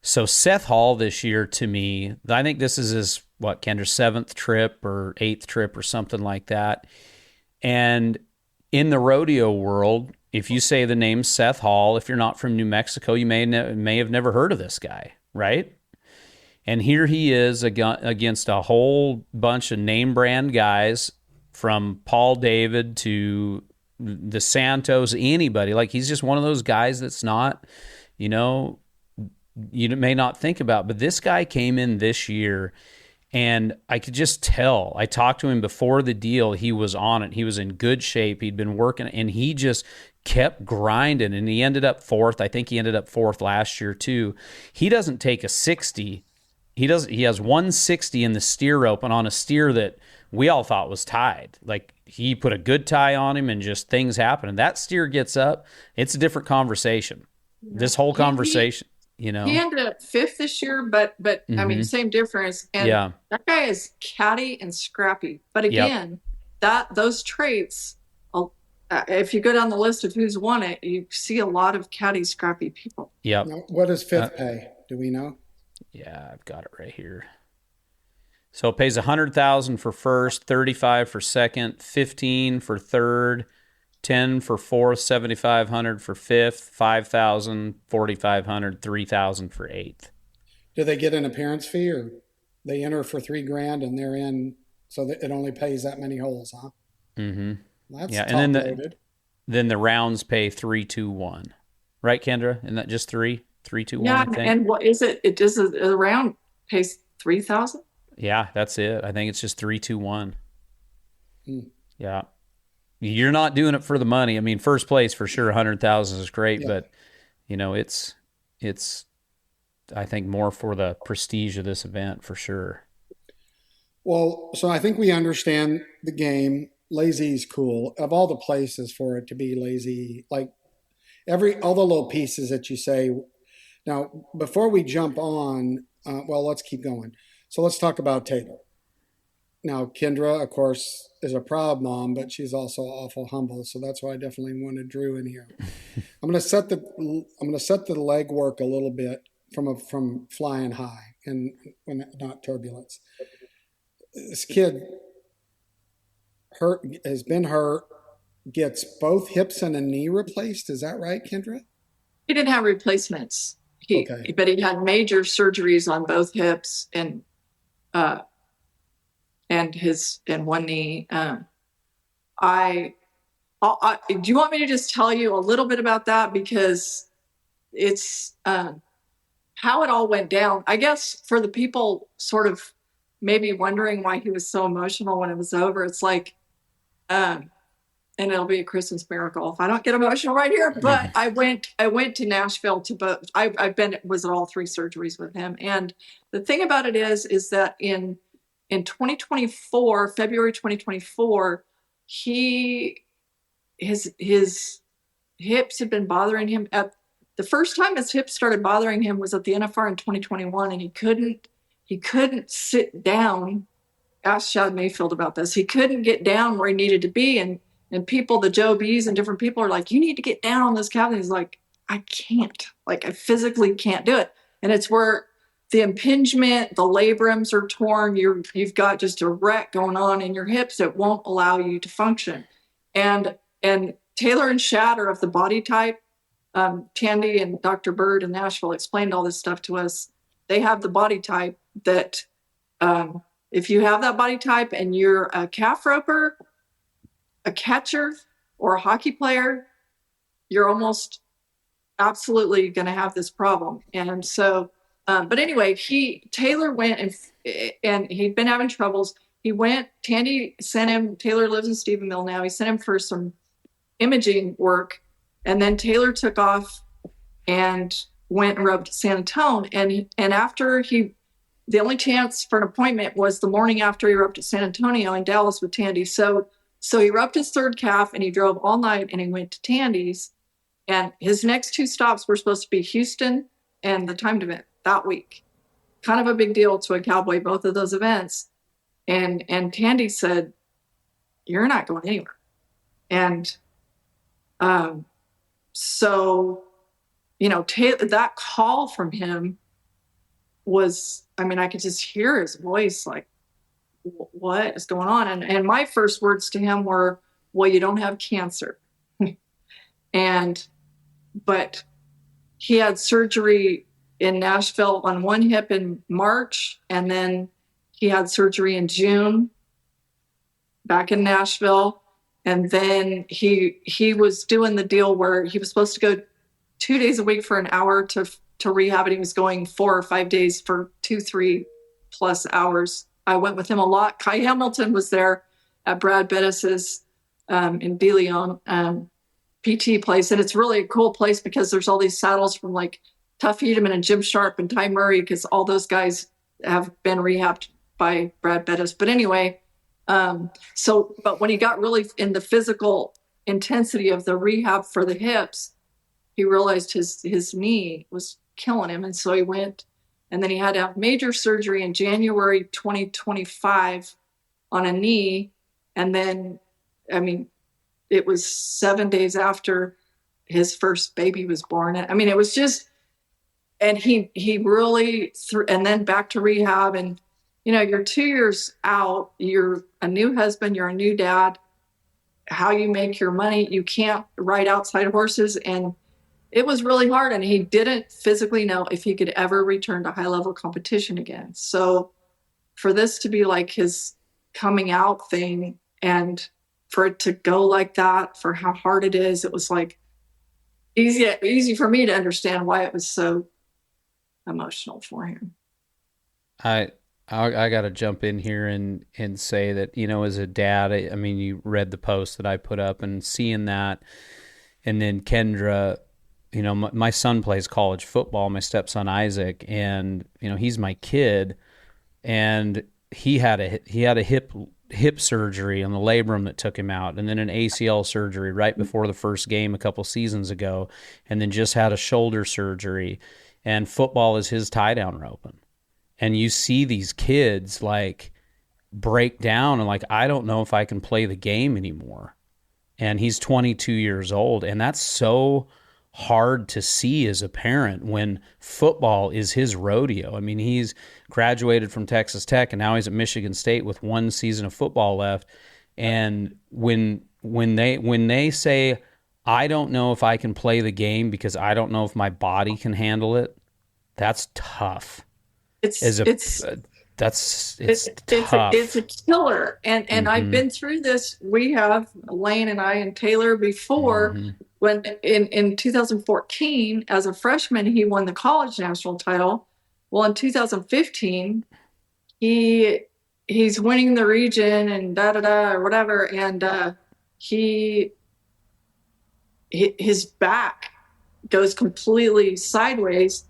So Seth Hall this year, to me, I think this is his, Kendra's 7th trip or 8th trip or something like that. And in the rodeo world, if you say the name Seth Hall, if you're not from New Mexico, you may have never heard of this guy, right? And here he is against a whole bunch of name brand guys, from Paul David to the Santos, anybody. Like, he's just one of those guys that's not, you may not think about. But this guy came in this year, and I could just tell. I talked to him before the deal. He was on it. He was in good shape. He'd been working, and he just kept grinding, and he ended up 4th. I think he ended up 4th last year too. He doesn't take a 60. He has 160 in the steer rope, and on a steer that we all thought was tied. Like, he put a good tie on him, and just things happen. And that steer gets up. It's a different conversation. This whole conversation, He ended up 5th this year, but I mean, same difference. And that guy is catty and scrappy. But again, those traits, if you go down the list of who's won it, you see a lot of catty, scrappy people. Yeah. What does 5th pay? Do we know? Yeah, I've got it right here. So it pays $100,000 for first, $35,000 for second, $15,000 for third, $10,000 for fourth, $7,500 for fifth, $5,000, $4,500, $3,000 for eighth. Do they get an appearance fee, or they enter for $3,000 and they're in, so that it only pays that many holes, huh? Mm-hmm. That's and then the rounds pay 3, 2, 1. Right, Kendra? Isn't that just 3? 3, 2, 1, I think. And what is it? It does a round pays $3,000? Yeah, that's it. I think it's just 3, 2, 1. Yeah. You're not doing it for the money. I mean, first place for sure, 100,000 is great, but it's I think more for the prestige of this event for sure. Well, so I think we understand the game. Lazy is cool. Of all the places for it to be lazy, like all the little pieces that you say. Now, before we jump on, let's keep going. So let's talk about Taylor. Now, Kendra, of course, is a proud mom, but she's also awful humble. So that's why I definitely wanted Dru in here. I'm going to set the legwork a little bit from flying high and when not turbulence. This kid has been hurt, gets both hips and a knee replaced. Is that right, Kendra? He didn't have replacements. But he had major surgeries on both hips and one knee. Do you want me to just tell you a little bit about that? Because it's how it all went down. I guess for the people sort of maybe wondering why he was so emotional when it was over, it's like, and and it'll be a Christmas miracle if I don't get emotional right here. But I went to Nashville to both. Was at all 3 surgeries with him. And the thing about it is that in 2024, February 2024, his hips had been bothering him. At the first time his hips started bothering him was at the NFR in 2021, and he couldn't sit down. Ask Shad Mayfield about this. He couldn't get down where he needed to be, and people, the Joe B's and different people are like, you need to get down on this couch. And he's like, I can't. Like, I physically can't do it. And it's where the impingement, the labrums are torn. You've got just a wreck going on in your hips that won't allow you to function. And Taylor and Shad are of the body type. Tandy and Dr. Bird in Nashville explained all this stuff to us. They have the body type that if you have that body type and you're a calf roper, a catcher, or a hockey player, you're almost absolutely going to have this problem. And so, but anyway, Taylor went and he'd been having troubles. He went, Tandy sent him, Taylor lives in Stephenville now. He sent him for some imaging work. And then Taylor took off and went and rubbed San Antonio. And after the only chance for an appointment was the morning after he rubbed at San Antonio in Dallas with Tandy. So he rubbed his 3rd calf and he drove all night and he went to Tandy's. And his next 2 stops were supposed to be Houston and the timed event that week. Kind of a big deal to a cowboy, both of those events. And Tandy said, you're not going anywhere. And so, that call from him was, I could just hear his voice like, what is going on? And my first words to him were, well, you don't have cancer. But he had surgery in Nashville on one hip in March, and then he had surgery in June back in Nashville. And then he was doing the deal where he was supposed to go 2 days a week for an hour to rehab, and he was going 4 or 5 days for 2-3+ hours. I went with him a lot. Kai Hamilton was there at Brad Bettis's in De Leon PT place, and it's really a cool place because there's all these saddles from like Tuff Hedeman and Jim Sharp and Ty Murray, because all those guys have been rehabbed by Brad Bettis. But anyway, but when he got really in the physical intensity of the rehab for the hips, he realized his knee was killing him. And so he went, and then he had to have major surgery in January 2025 on a knee. And then, it was 7 days after his first baby was born. It was just, and he really, and then back to rehab. And, you're 2 years out, you're a new husband, you're a new dad, how you make your money, you can't ride outside horses. And it was really hard. And he didn't physically know if he could ever return to high level competition again. So for this to be like his coming out thing, and for it to go like that, for how hard it is, it was like easy for me to understand why it was so emotional for him. I got to jump in here and say that, as a dad, you read the post that I put up, and seeing that, and then Kendra, my son plays college football, my stepson Isaac, and, he's my kid, and he had a hip surgery on the labrum that took him out, and then an ACL surgery right before the first game a couple seasons ago, and then just had a shoulder surgery, and football is his tie down roping. And you see these kids like break down and like, I don't know if I can play the game anymore. And he's 22 years old, and that's so hard to see as a parent when football is his rodeo. He's graduated from Texas Tech, and now he's at Michigan State with 1 season of football left. And when they say, I don't know if I can play the game because I don't know if my body can handle it, that's tough. It's tough. It's a killer. And I've been through this. We have, Lane and I and Taylor, before, when in 2014, as a freshman, he won the college national title. Well, in 2015, he's winning the region and or whatever. And his back goes completely sideways.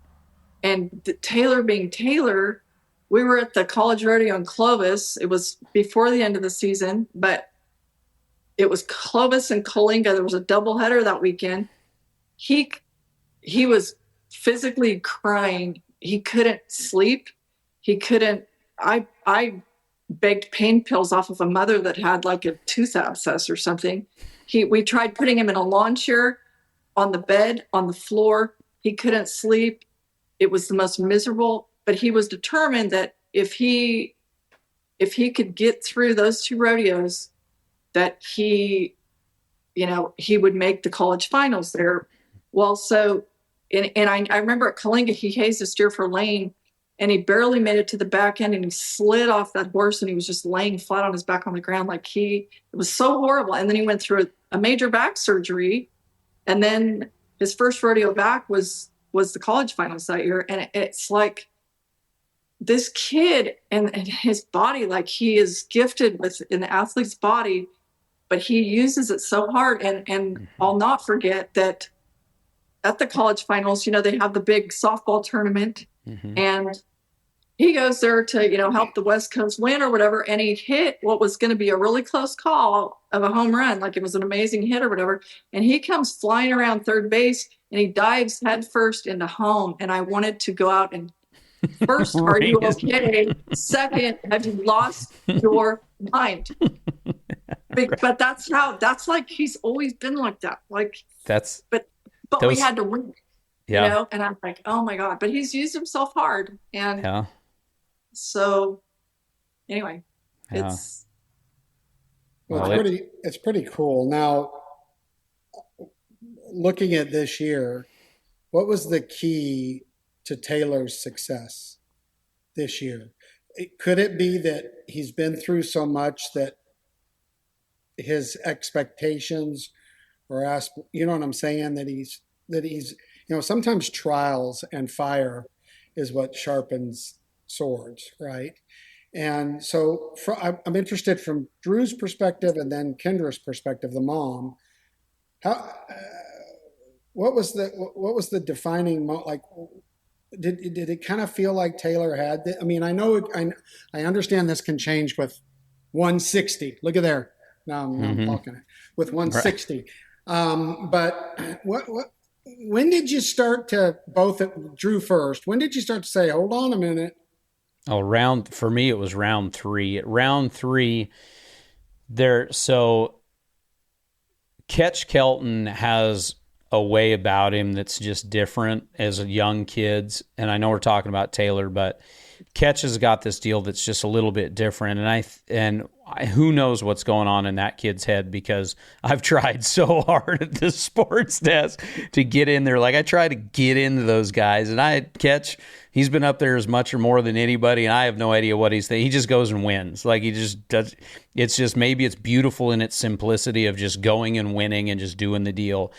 And Taylor being Taylor, we were at the college rodeo in Clovis. It was before the end of the season, but it was Clovis and Coalinga. There was a doubleheader that weekend. He was physically crying. He couldn't sleep. He couldn't. I begged pain pills off of a mother that had like a tooth abscess or something. We tried putting him in a lawn chair on the bed, on the floor. He couldn't sleep. It was the most miserable, but he was determined that if he could get through those 2 rodeos, that he would make the college finals there. Well, so, and I remember at Coalinga, he hazed a steer for lane, and he barely made it to the back end, and he slid off that horse, and he was just laying flat on his back on the ground. It was so horrible. And then he went through a major back surgery, and then his first rodeo back was the college finals that year. And it's like this kid and his body, like he is gifted with an athlete's body, but he uses it so hard. And I'll not forget that at the college finals, they have the big softball tournament, and he goes there to, help the West Coast win or whatever. And he hit what was going to be a really close call of a home run. Like it was an amazing hit or whatever. And he comes flying around third base, and he dives headfirst into home. And I wanted to go out and first, are you okay? Second, have you lost your mind? But that's like, he's always been like that. Like but we had to win, and I'm like, oh my God, but he's used himself hard. And so anyway, it's pretty cool. Now, looking at this year, what was the key to Taylor's success this year? Could it be that he's been through so much that his expectations or you know what I'm saying? That he's sometimes trials and fire is what sharpens swords, right? And so I'm interested from Dru's perspective and then Kendra's perspective, the mom. What was the defining like? Did it kind of feel like Taylor had? I mean, I know I understand this can change with 160. Look at there. Now I'm talking with 160. Right. But when did you start to Dru first? When did you start to say, hold on a minute? Oh, for me, it was round 3. At round 3, so Ketch Kelton has a way about him that's just different as young kids. And I know we're talking about Taylor, but Ketch has got this deal that's just a little bit different. And who knows what's going on in that kid's head, because I've tried so hard at the sports desk to get in there. Like I try to get into those guys, and Ketch, he's been up there as much or more than anybody, and I have no idea what he's thinking. He just goes and wins. Like he just does. It's just, maybe it's beautiful in its simplicity of just going and winning and just doing the deal.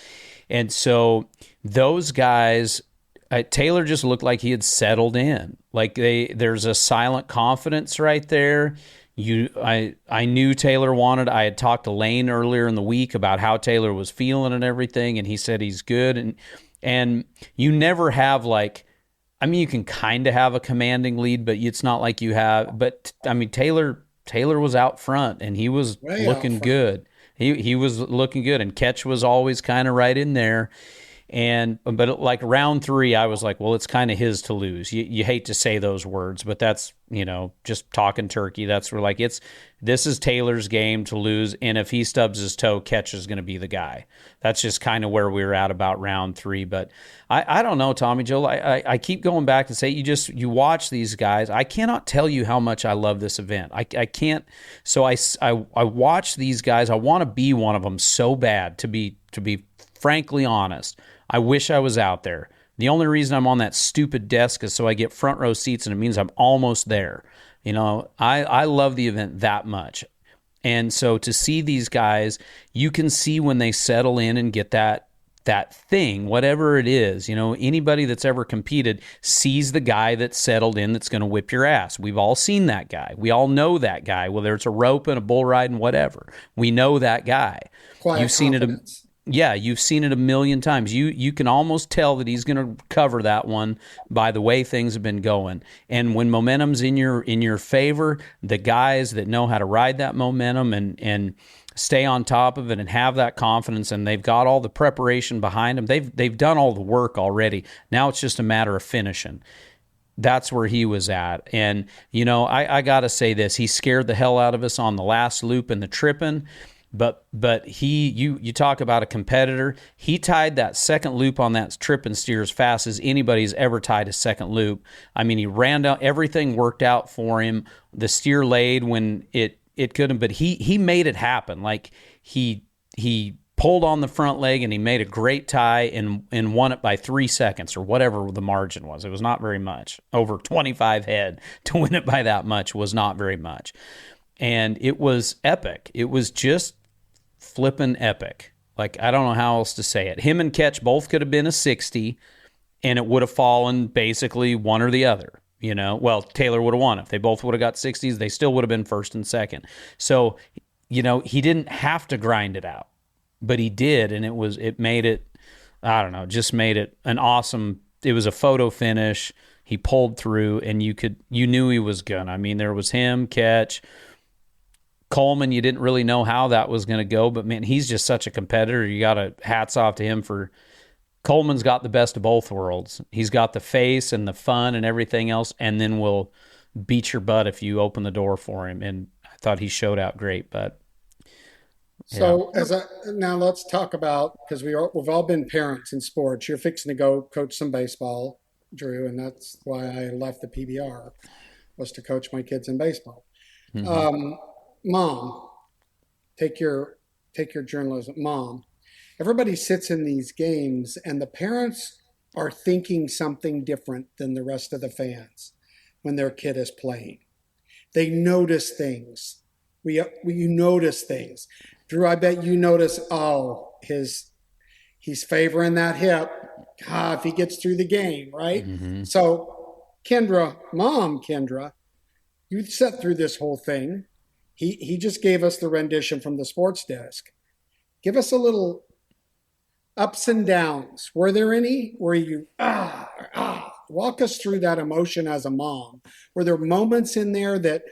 And so those guys, Taylor just looked like he had settled in. Like there's a silent confidence right there. I knew Taylor wanted. I had talked to Lane earlier in the week about how Taylor was feeling and everything, and he said he's good. And you never have you can kind of have a commanding lead, but it's not like you have. But I mean, Taylor was out front, and he was looking good. He was looking good, and Ketch was always kind of right in there. But like round 3, I was like, well, it's kind of his to lose. You hate to say those words, but that's, just talking turkey. That's where this is Taylor's game to lose. And if he stubs his toe, Ketch is going to be the guy. That's just kind of where we were at about round 3. But I don't know, Tommy Joe. I keep going back to say, you watch these guys. I cannot tell you how much I love this event. I can't. So I watch these guys. I want to be one of them so bad, to be frankly honest. I wish I was out there. The only reason I'm on that stupid desk is so I get front row seats, and it means I'm almost there. I love the event that much. And so to see these guys, you can see when they settle in and get that that thing, whatever it is. Anybody that's ever competed sees the guy that's settled in that's going to whip your ass. We've all seen that guy. We all know that guy, whether it's a rope and a bull ride and whatever. We know that guy. Quiet You've seen confidence. you've seen it a million times. You can almost tell that he's going to cover that one by the way things have been going. And when momentum's in your favor, the guys that know how to ride that momentum and stay on top of it and have that confidence, and they've got all the preparation behind them. They've done all the work already. Now it's just a matter of finishing. That's where he was at. And, I got to say this. He scared the hell out of us on the last loop and the tripping. But you talk about a competitor. He tied that second loop on that trip and steer as fast as anybody's ever tied a second loop. I mean, he ran down, everything worked out for him. The steer laid when it couldn't, but he made it happen. Like he pulled on the front leg and he made a great tie and won it by 3 seconds or whatever the margin was. It was not very much. Over 25 head to win it by that much was not very much. And it was epic. It was just flippin' epic. Like, I don't know how else to say it. Him and Ketch both could have been a 60, and it would have fallen basically one or the other. Well, Taylor would have won. If they both would have got 60s, they still would have been first and second. So, he didn't have to grind it out, but he did, and it made it, I don't know, just made it an awesome, it was a photo finish. He pulled through, and you knew he was gonna. I mean, there was him, Ketch, Coleman. You didn't really know how that was going to go, but man, he's just such a competitor. You got to hats off to him for Coleman's got the best of both worlds. He's got the face and the fun and everything else, and then will beat your butt if you open the door for him. And I thought he showed out great, but yeah. So now let's talk about, because we've all been parents in sports. You're fixing to go coach some baseball, Dru, and that's why I left the PBR, was to coach my kids in baseball. Mm-hmm. Mom, take your journalism. Mom, everybody sits in these games and the parents are thinking something different than the rest of the fans when their kid is playing. They notice things. You notice things. Dru, I bet you notice, he's favoring that hip. God, if he gets through the game, right? Mm-hmm. So Kendra, you sat through this whole thing. He just gave us the rendition from the sports desk. Give us a little ups and downs. Were there any? Were you, walk us through that emotion as a mom. Were there moments in there that,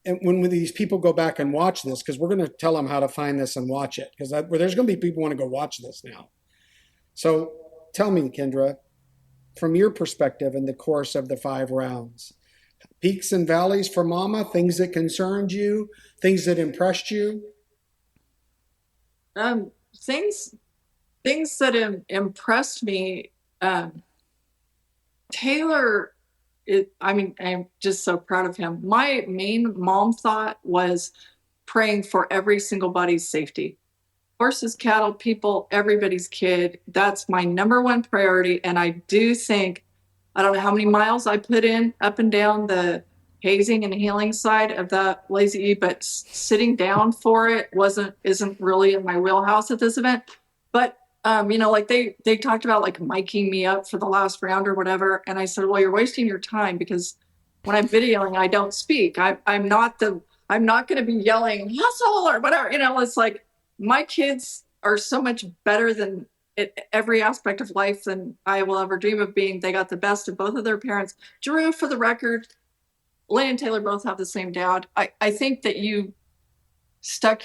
and when these people go back and watch this, because we're going to tell them how to find this and watch it, because there's going to be people who want to go watch this now. So tell me, Kendra, from your perspective in the course of the 5 rounds, peaks and valleys for Mama, things that concerned you, things that impressed you? Things that impressed me. Taylor, I'm just so proud of him. My main mom thought was praying for every single body's safety. Horses, cattle, people, everybody's kid. That's my number one priority. And I do think, I don't know how many miles I put in up and down the hazing and healing side of that Lazy E, but sitting down for it isn't really in my wheelhouse at this event. But like they talked about like miking me up for the last round or whatever, and I said, well, you're wasting your time, because when I'm videoing, I don't speak. I'm not going to be yelling hustle or whatever. It's like my kids are so much better than every aspect of life than I will ever dream of being. They got the best of both of their parents. Dru, for the record, Lane and Taylor both have the same dad. I think that you stuck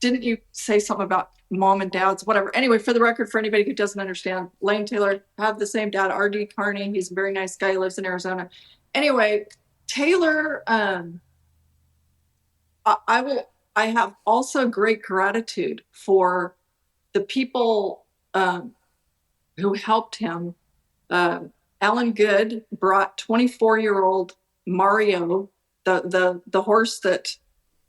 didn't you say something about mom and dads, whatever. Anyway, for the record, for anybody who doesn't understand, Lane and Taylor have the same dad, R.D. Carney. He's a very nice guy. He lives in Arizona. Anyway, Taylor, I have also great gratitude for the people who helped him. Alan Good brought 24-year-old Mario, the horse that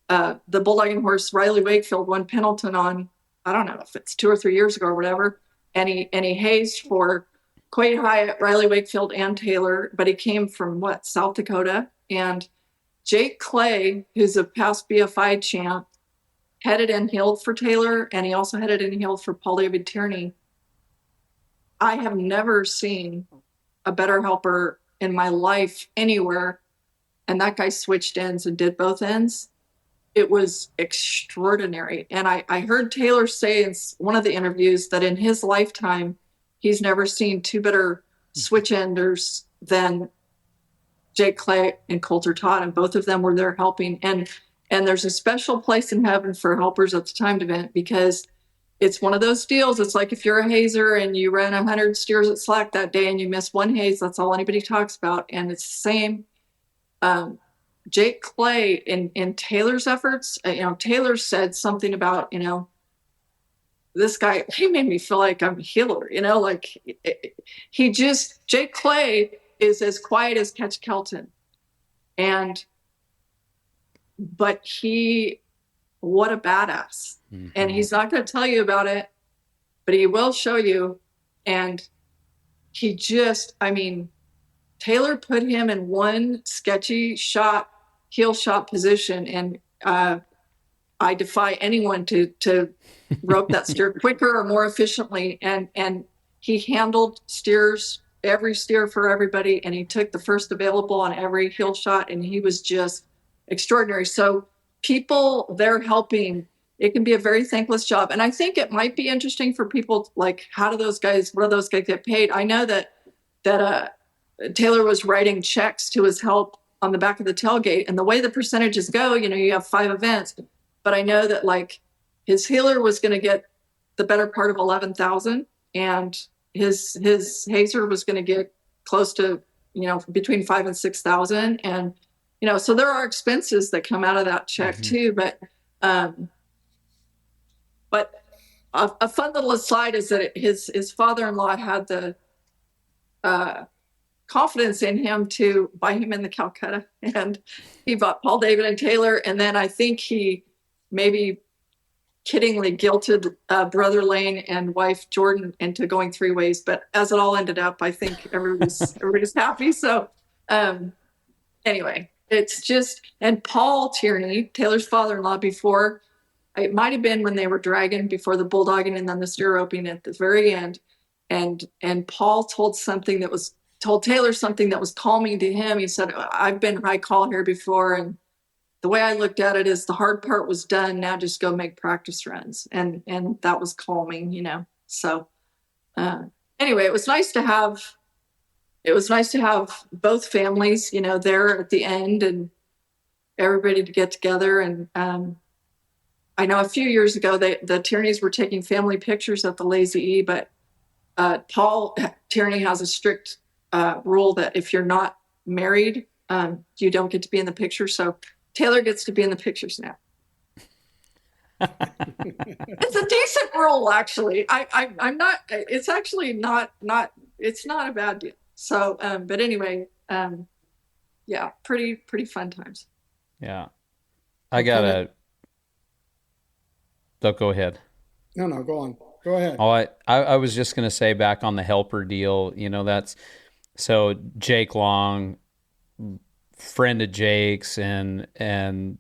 the bulldogging horse Riley Wakefield won Pendleton on. I don't know if it's 2 or 3 years ago or whatever. And he hazed for Quade Hyatt, Riley Wakefield, and Taylor, but he came from South Dakota. And Jake Clay, who's a past BFI champ, headed and heeled for Taylor, and he also headed and heeled for Paul David Tierney. I have never seen a better helper in my life anywhere. And that guy switched ends and did both ends. It was extraordinary. And I heard Taylor say in one of the interviews that in his lifetime, he's never seen two better switch enders than Jake Clay and Coulter Todd. And both of them were there helping. And there's a special place in heaven for helpers at the timed event, because it's one of those deals. It's like if you're a hazer and you ran 100 steers at slack that day and you miss one haze, that's all anybody talks about. And it's the same. Jake Clay in Taylor's efforts, Taylor said something about, this guy, he made me feel like I'm a healer, Jake Clay is as quiet as Ketch Kelton. But what a badass. Mm-hmm. And he's not going to tell you about it, but he will show you. And Taylor put him in one sketchy heel shot position. And I defy anyone to rope that steer quicker or more efficiently. And he handled every steer for everybody. And he took the first available on every heel shot. And he was just extraordinary. So people they're helping, it can be a very thankless job. And I think it might be interesting for people, like, what do those guys get paid? I know that Taylor was writing checks to his help on the back of the tailgate, and the way the percentages go, you have 5 events, but I know that like his healer was going to get the better part of 11,000, and his hazer was going to get close to, between 5,000 and 6,000. And, so there are expenses that come out of that check too. But a fun little aside is that his father-in-law had the confidence in him to buy him in the Calcutta, and he bought Paul David and Taylor. And then I think he maybe kiddingly guilted brother Lane and wife Jordan into going 3 ways. But as it all ended up, I think everybody's happy. So anyway, it's just, and Paul Tierney, Taylor's father-in-law, before, it might have been when they were dragging before the bulldogging and then the steer roping at the very end. And Paul told Taylor something that was calming to him. He said, I've been high call here before, and the way I looked at it is the hard part was done. Now just go make practice runs. And that was calming, So anyway, it was nice to have both families, there at the end, and everybody to get together. And I know a few years ago, the Tierneys were taking family pictures at the Lazy E, but Paul Tierney has a strict rule that if you're not married, you don't get to be in the picture. So Taylor gets to be in the pictures now. It's a decent rule, actually. I'm not. It's actually not. It's not a bad deal. So, but anyway, yeah, pretty fun times. Yeah, I gotta. Oh, go ahead. No, go on. Go ahead. Oh, I was just gonna say, back on the helper deal. That's so Jake Long, friend of Jake's, and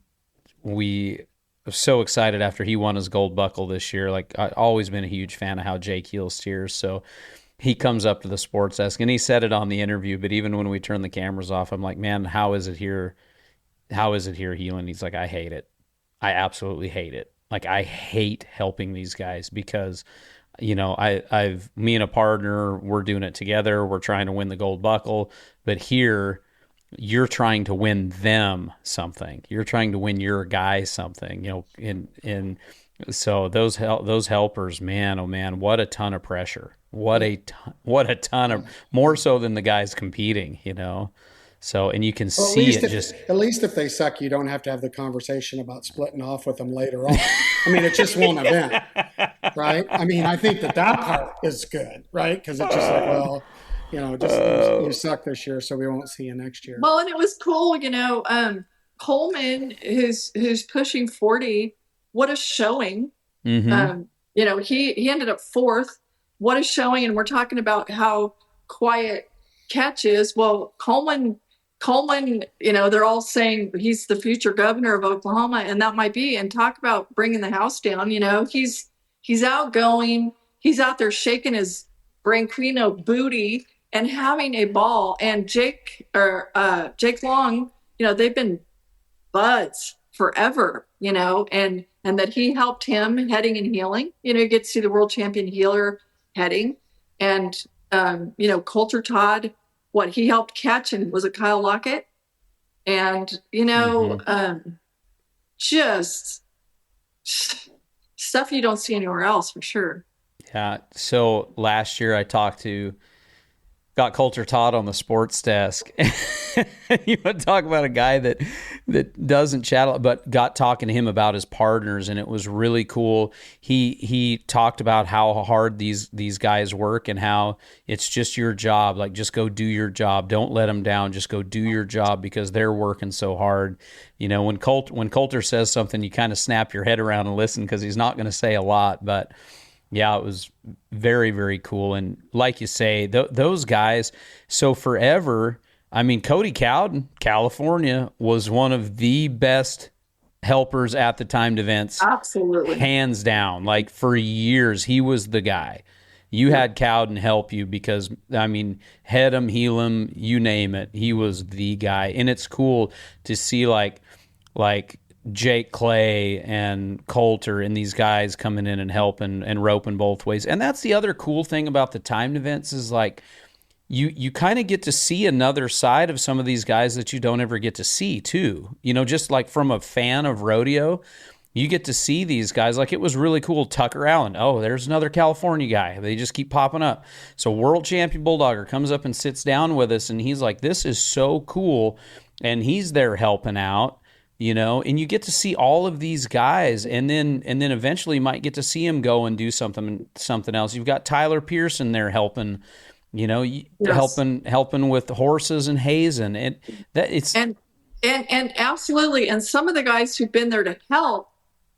we were so excited after he won his gold buckle this year. Like, I've always been a huge fan of how Jake heels steers. So he comes up to the sports desk, and he said it on the interview, but even when we turn the cameras off, I'm like, man, how is it here? How is it here healing? He's like, I hate it. I absolutely hate it. Like, I hate helping these guys because, me and a partner, we're doing it together. We're trying to win the gold buckle, but here you're trying to win them something. You're trying to win your guy something, so those helpers, man, oh man, what a ton of pressure. What a ton of, more so than the guys competing, So, and you can see it at least if they suck, you don't have to have the conversation about splitting off with them later on. I mean, it's just one event, right? I mean, I think that part is good, right? Because it's just like, well, you suck this year, so we won't see you next year. Well, and it was cool, Coleman, who's pushing 40, what a showing. Mm-hmm. He ended up 4th. What a showing. And we're talking about how quiet Catch is. Well, Coleman Coleman, they're all saying he's the future governor of Oklahoma, and that might be. And talk about bringing the house down. He's outgoing. He's out there shaking his Branquino booty and having a ball. And Jake Long, they've been buds forever. And that he helped him heading and healing. You get to see the world champion healer heading, and Coulter Todd. What he helped catch, and was it Kyle Lockett? And, just stuff you don't see anywhere else for sure. Yeah. So last year I got Coulter Todd on the sports desk. You want to talk about a guy that doesn't chat, but got talking to him about his partners, and it was really cool. He talked about how hard these guys work and how it's just your job. Like, just go do your job. Don't let them down. Just go do your job because they're working so hard. When Coulter says something, you kind of snap your head around and listen because he's not going to say a lot, but yeah, it was very, very cool. And like you say, those guys, so forever, Cody Cowden, California, was one of the best helpers at the timed events. Absolutely. Hands down. Like, for years, he was the guy. You had Cowden help you because, head him, heel him, you name it. He was the guy. And it's cool to see like Jake Clay and Coulter and these guys coming in and helping and roping both ways. And that's the other cool thing about the timed events is like you kind of get to see another side of some of these guys that you don't ever get to see too. Just like from a fan of rodeo, you get to see these guys. Like, it was really cool. Tucker Allen. Oh, there's another California guy. They just keep popping up. So world champion Bulldogger comes up and sits down with us, and he's like, this is so cool. And he's there helping out. And you get to see all of these guys, and then eventually you might get to see him go and do something else. You've got Tyler Pearson there helping, yes. helping with horses and hazing, and absolutely. And some of the guys who've been there to help,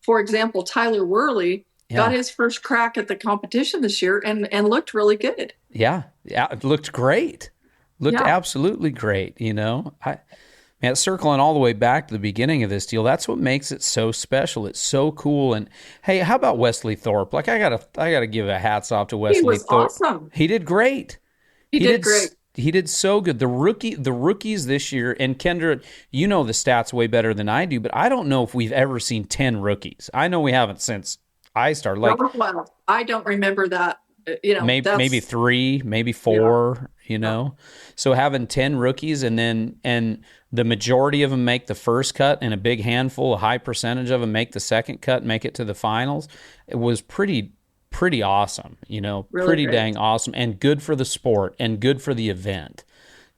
for example, Tyler Worley got his first crack at the competition this year and looked really good. Yeah, it looked great. Absolutely great. Man, circling all the way back to the beginning of this deal, that's what makes it so special. It's so cool. And hey, how about Wesley Thorpe? Like, I gotta give a hats off to Wesley Thorpe. Awesome. He did great. He did great. He did so good. The rookies this year, and Kendra, you know the stats way better than I do, but I don't know if we've ever seen 10 rookies. I know we haven't since I started. Like, well, I don't remember that. Maybe 3, maybe 4. So having 10 rookies, and the majority of them make the first cut, and a big handful, a high percentage of them make the second cut, make it to the finals. It was pretty awesome, really pretty great. Dang awesome, and good for the sport and good for the event,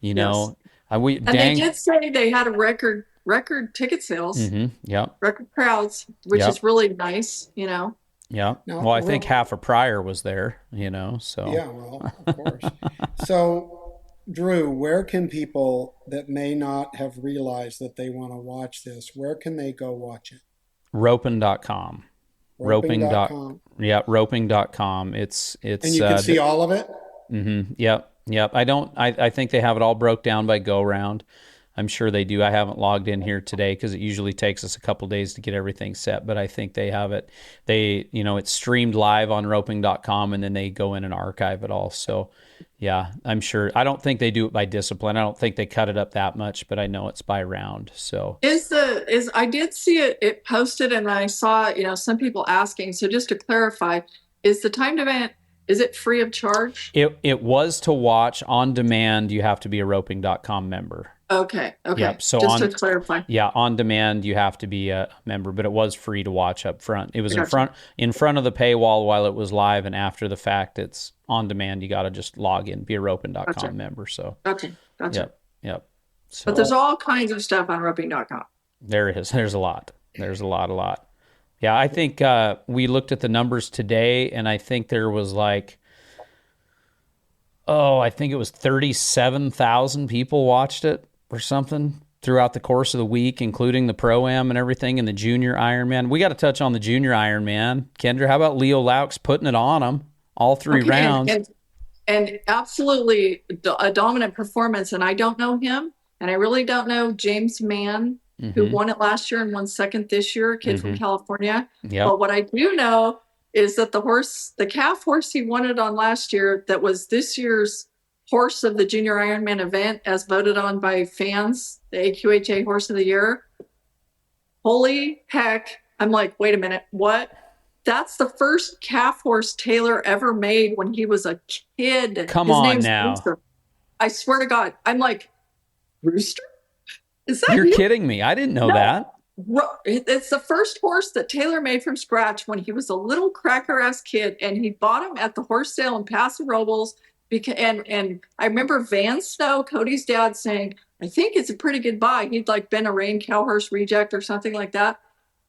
Yes. They did say they had a record ticket sales, record crowds, which is really nice, Yeah. Well, I think half a prior was there, so. Yeah, well, of course. So, Dru, where can people that may not have realized that they want to watch this, where can they go watch it? Roping.com. Roping.com. Yeah, roping.com. It's and you can see all of it? Mm-hmm. Yep. I think they have it all broke down by go round. I'm sure they do. I haven't logged in here today because it usually takes us a couple days to get everything set, but I think they have it. It's streamed live on roping.com, and then they go in and archive it all. So yeah, I'm sure. I don't think they do it by discipline. I don't think they cut it up that much, but I know it's by round. So I did see it posted, and I saw, some people asking. So just to clarify, is the timed event, is it free of charge? It was to watch on demand. You have to be a roping.com member. Okay. Yep. So just to clarify. Yeah, on demand you have to be a member, but it was free to watch up front. It was in front of the paywall while it was live, and after the fact it's on demand. You got to just log in, be a roping.com member. So Gotcha. Yep. So, but there's all kinds of stuff on roping.com. There is. There's a lot. Yeah, I think we looked at the numbers today, and I think there was I think it was 37,000 people watched it or something throughout the course of the week, including the Pro-Am and everything, and the Junior Ironman. We got to touch on the Junior Ironman. Kendra, how about Leo Laux putting it on them all 3 rounds? And absolutely a dominant performance, and I don't know him, And I really don't know James Mann, who won it last year and won second this year, a kid from California. Yep. But what I do know is that the calf horse he won it on last year, that was this year's horse of the Junior Ironman event, as voted on by fans, the AQHA Horse of the Year. Holy heck. I'm like, wait a minute, what? That's the first calf horse Taylor ever made when he was a kid. Come His on name's now. Rooster. I swear to God. I'm like, Rooster? Is that You're you? kidding me. I didn't know that. It's the first horse that Taylor made from scratch when he was a little cracker-ass kid, and he bought him at the horse sale in Paso Robles. And I remember Van Snow, Cody's dad, saying, I think it's a pretty good buy. He'd like been a Rain cow horse reject or something like that.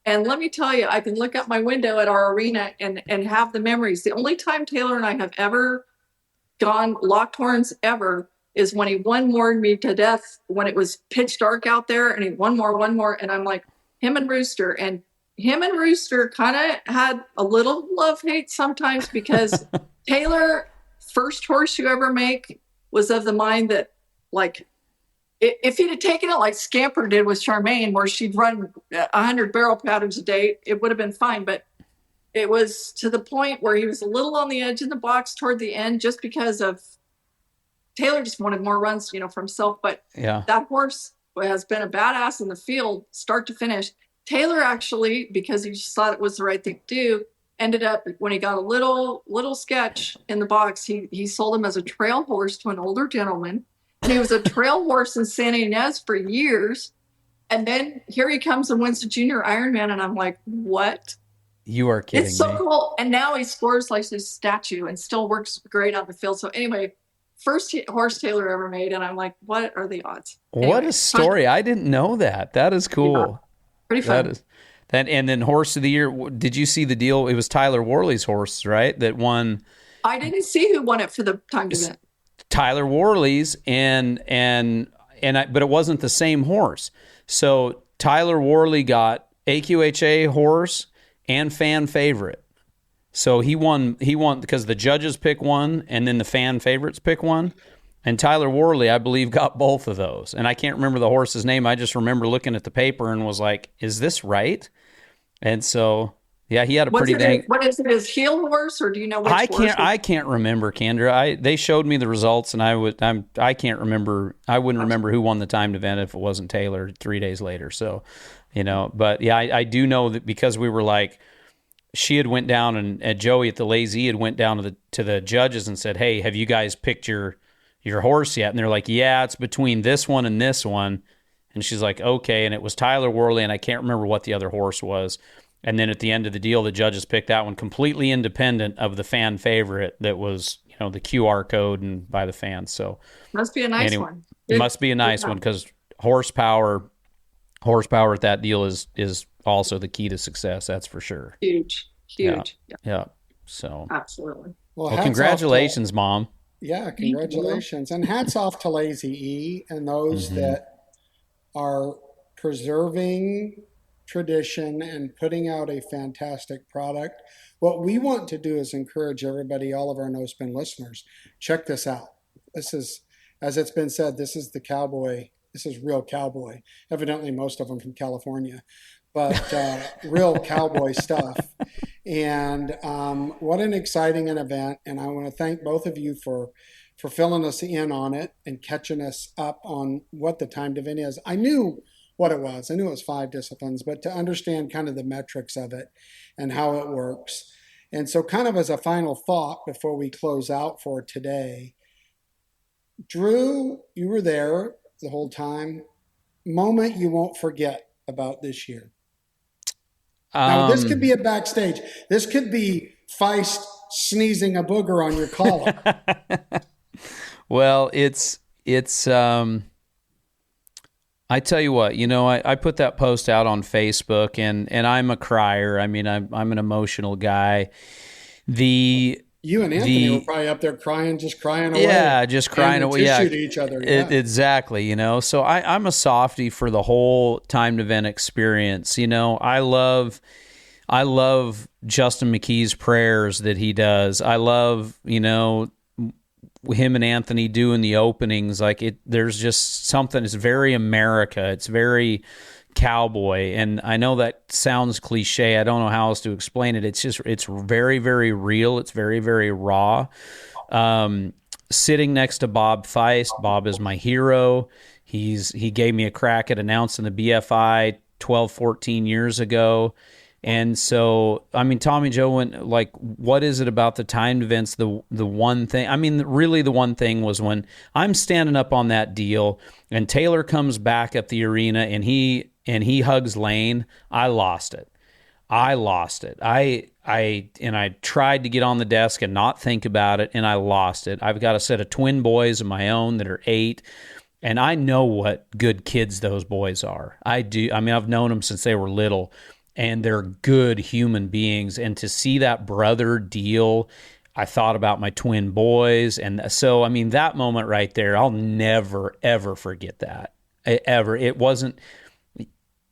And let me tell you, I can look out my window at our arena and have the memories. The only time Taylor and I have ever gone locked horns ever is when he one-moored me to death when it was pitch dark out there, and he one more. And I'm like, him and Rooster kind of had a little love-hate sometimes, because Taylor, first horse you ever make, was of the mind that, like, if he'd have taken it like Scamper did with Charmaine, where she'd run 100 barrel patterns a day, it would have been fine. But it was to the point where he was a little on the edge in the box toward the end, just because of Taylor just wanted more runs, for himself. But that horse has been a badass in the field, start to finish. Taylor actually, because he just thought it was the right thing to do, ended up, when he got a little sketch in the box, he sold him as a trail horse to an older gentleman. And he was a trail horse in Santa Ynez for years. And then here he comes and wins the Junior Ironman. And I'm like, what? You are kidding me. It's so cool. And now he scores like this statue and still works great on the field. So anyway, first horse Taylor ever made. And I'm like, what are the odds? Anyway, what a story. I didn't know that. That is cool. Yeah, pretty fun. That is that. And then horse of the year, did you see the deal? It was Tyler Worley's horse, right? That won. I didn't see who won it for the timed event. Tyler Worley's but it wasn't the same horse. So Tyler Worley got AQHA horse and fan favorite. So he won because the judges pick one and then the fan favorites pick one. And Tyler Worley, I believe, got both of those. And I can't remember the horse's name. I just remember looking at the paper and was like, is this right? And so, yeah, he had a pretty dang. What is it? His heel horse, or do you know which horse? I can't remember, Kendra. They showed me the results, and I can't remember. I wouldn't remember who won the timed event if it wasn't Taylor 3 days later. So, but yeah, I do know that, because we were like, she had went down, and Joey at the Lazy had went down to the judges and said, hey, have you guys picked your horse yet? And they're like, yeah, it's between this one and this one. And she's like, okay. And it was Tyler Worley, and I can't remember what the other horse was. And then at the end of the deal, the judges picked that one completely independent of the fan favorite that was, the QR code and by the fans. So must be a nice one. It must be a nice one, because horsepower at that deal is also the key to success. That's for sure. Huge. Yeah. So absolutely. Well, congratulations, Mom. Yeah, congratulations. And hats off to Lazy E and those that are preserving tradition and putting out a fantastic product. What we want to do is encourage everybody, all of our No Spin listeners, check this out. This is, as it's been said, this is the cowboy. This is real cowboy. Evidently, most of them from California, but real cowboy stuff. And what an exciting event. And I want to thank both of you for filling us in on it and catching us up on what the timed event is. I knew what it was. I knew it was 5 disciplines, but to understand kind of the metrics of it and how it works. And so kind of as a final thought before we close out for today, Dru, you were there the whole time. Moment you won't forget about this year. Now, this could be a backstage. This could be Feist sneezing a booger on your collar. Well, it's I tell you what, I put that post out on Facebook, and I'm a crier. I mean, I'm an emotional guy. You and Anthony were probably up there crying, just crying away. Yeah, just crying away. Yeah, to each other. Yeah. Exactly. So I'm a softie for the whole timed event experience. I love Justin McKee's prayers that he does. I love, him and Anthony doing the openings, like there's just something. It's very America. It's very cowboy, and I know that sounds cliche. I don't know how else to explain it. It's very, very real. It's very, very raw. Sitting next to Bob Feist. Bob is my hero. He gave me a crack at announcing the BFI 12, 14 years ago. And so, I mean, Tommy Joe, what is it about the timed events? The one thing, I mean, really the one thing was when I'm standing up on that deal and Taylor comes back at the arena and he hugs Lane, I lost it. I tried to get on the desk and not think about it, and I lost it. I've got a set of twin boys of my own that are 8, and I know what good kids those boys are. I do. I mean, I've known them since they were little, and they're good human beings. And to see that brother deal, I thought about my twin boys. And so, I mean, that moment right there, I'll never, ever forget that. Ever. It wasn't...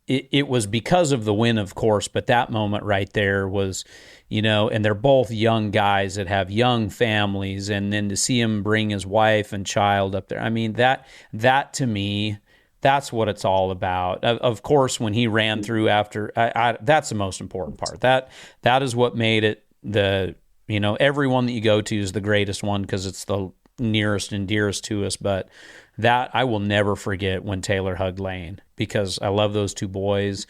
It was because of the win, of course, but that moment right there was, and they're both young guys that have young families, and then to see him bring his wife and child up there, I mean, that to me, that's what it's all about. Of course, when he ran through after, that's the most important part. That is what made it everyone that you go to is the greatest one because it's the nearest and dearest to us, but that I will never forget when Taylor hugged Lane because I love those two boys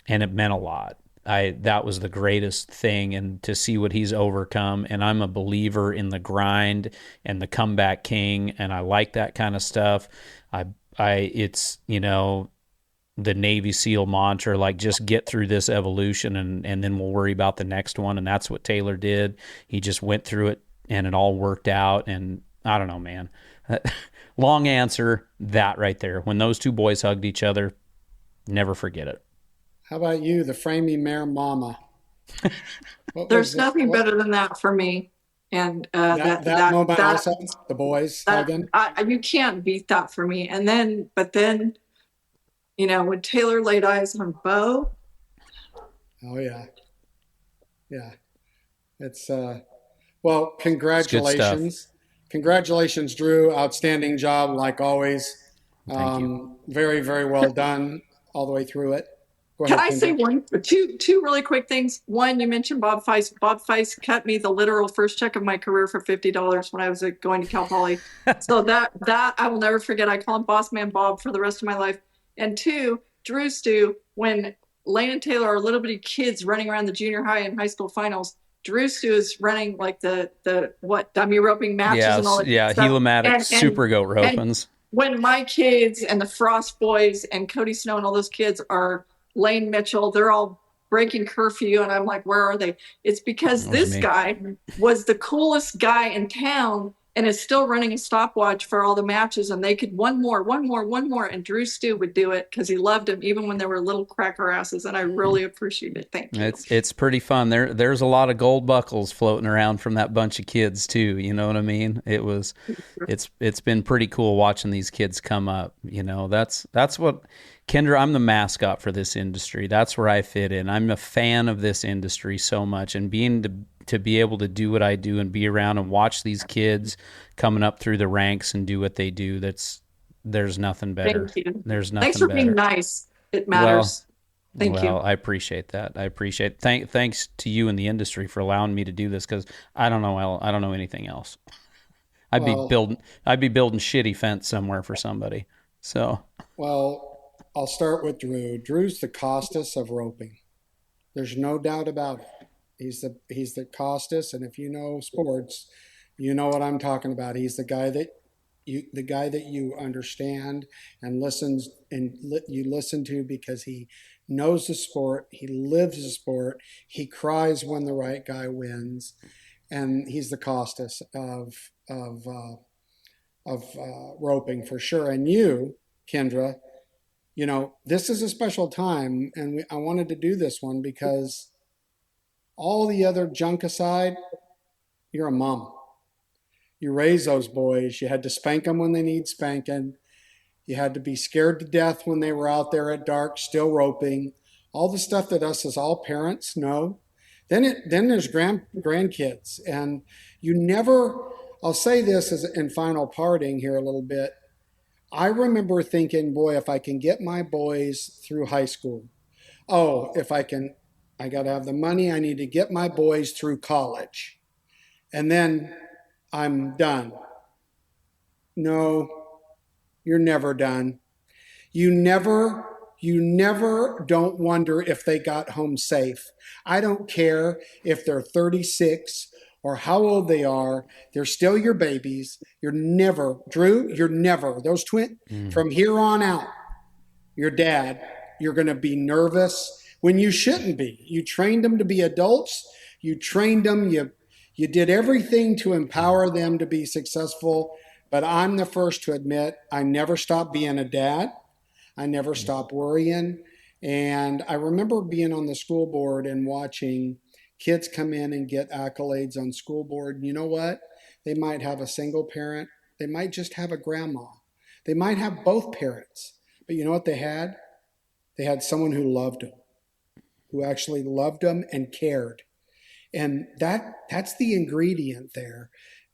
and it meant a lot. That was the greatest thing, and to see what he's overcome, and I'm a believer in the grind and the comeback king, and I like that kind of stuff. It's the Navy SEAL mantra, like just get through this evolution and then we'll worry about the next one, and that's what Taylor did. He just went through it and it all worked out, and I don't know, man. Long answer, that right there. When those two boys hugged each other, never forget it. How about you, the framey mare mama? There's nothing better than that for me. And that moment also, the boys hugging. You can't beat that for me. But then, when Taylor laid eyes on Bo. Oh yeah, yeah. It's well, congratulations. Congratulations, Dru. Outstanding job, like always. Thank you. Very, very well done all the way through it. Can I say two really quick things? One, you mentioned Bob Feist. Bob Feist cut me the literal first check of my career for $50 when I was going to Cal Poly. So that I will never forget. I call him Boss Man Bob for the rest of my life. And two, Dru Stew, when Lane and Taylor are little bitty kids running around the junior high and high school finals, Dru Stew is running like the dummy roping matches and all that. Yeah, Heliomatic super goat ropings. When my kids and the Frost Boys and Cody Snow and all those kids are Lane Mitchell, they're all breaking curfew, and I'm like, where are they? It's because this guy was the coolest guy in town and is still running a stopwatch for all the matches, and they could one more, and Dru Stew would do it because he loved him even when they were little cracker asses, and I really appreciate it. Thank you. It's pretty fun. There's a lot of gold buckles floating around from that bunch of kids too. You know what I mean? It's been pretty cool watching these kids come up. That's what. Kendra, I'm the mascot for this industry. That's where I fit in. I'm a fan of this industry so much, and to be able to do what I do and be around and watch these kids coming up through the ranks and do what they do, there's nothing better. Thank you. There's nothing Thanks for better. being nice. It matters. Thank you. I appreciate that. Thanks to you and the industry for allowing me to do this, because I don't know anything else. I'd be building shitty fence somewhere for somebody. So well, I'll start with Dru. Dru's the Costas of roping. There's no doubt about it. He's the Costas, and if you know sports, you know what I'm talking about. He's the guy that you understand and you listen to because he knows the sport, he lives the sport, he cries when the right guy wins, and he's the Costas of roping for sure. And you, Kendra, this is a special time, and I wanted to do this one because all the other junk aside, you're a mom. You raise those boys. You had to spank them when they need spanking. You had to be scared to death when they were out there at dark, still roping. All the stuff that us as all parents know. Then there's grandkids, and you never I'll say this as in final parting here a little bit. I remember thinking, boy, if I can get my boys through high school, oh, if I can, I got to have the money. I need to get my boys through college. And then I'm done. No, you're never done. You never don't wonder if they got home safe. I don't care if they're 36 or how old they are. They're still your babies. You're never, Dru, you're never, those twin, from here on out, your dad, you're going to be nervous when you shouldn't be. You trained them to be adults. You trained them. You did everything to empower them to be successful. But I'm the first to admit I never stopped being a dad. I never stopped worrying. And I remember being on the school board and watching kids come in and get accolades on school board. And you know what? They might have a single parent. They might just have a grandma. They might have both parents. But you know what they had? They had someone who loved them, who actually loved them and cared. And that's the ingredient there.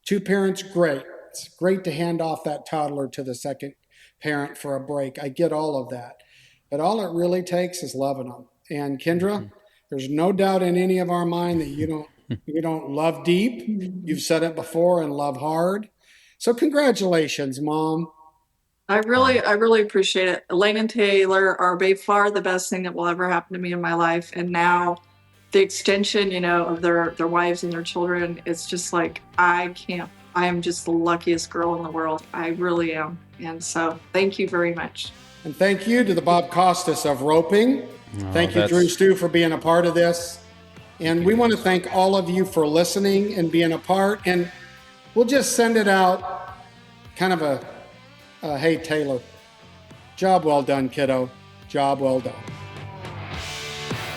Two parents, great. It's great to hand off that toddler to the second parent for a break. I get all of that. But all it really takes is loving them. And Kendra, there's no doubt in any of our mind that you don't love deep. You've said it before, and love hard. So congratulations, Mom. I really appreciate it. Elaine and Taylor are by far the best thing that will ever happen to me in my life. And now the extension, of their wives and their children, it's just like, I am just the luckiest girl in the world. I really am. And so thank you very much. And thank you to the Bob Costas of roping. Thank you, Dru Stewart, for being a part of this. And we want to thank all of you for listening and being a part. And we'll just send it out kind of hey, Taylor, job well done, kiddo. Job well done.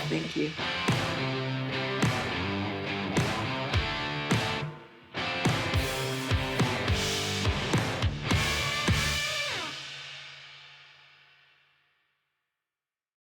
Thank you.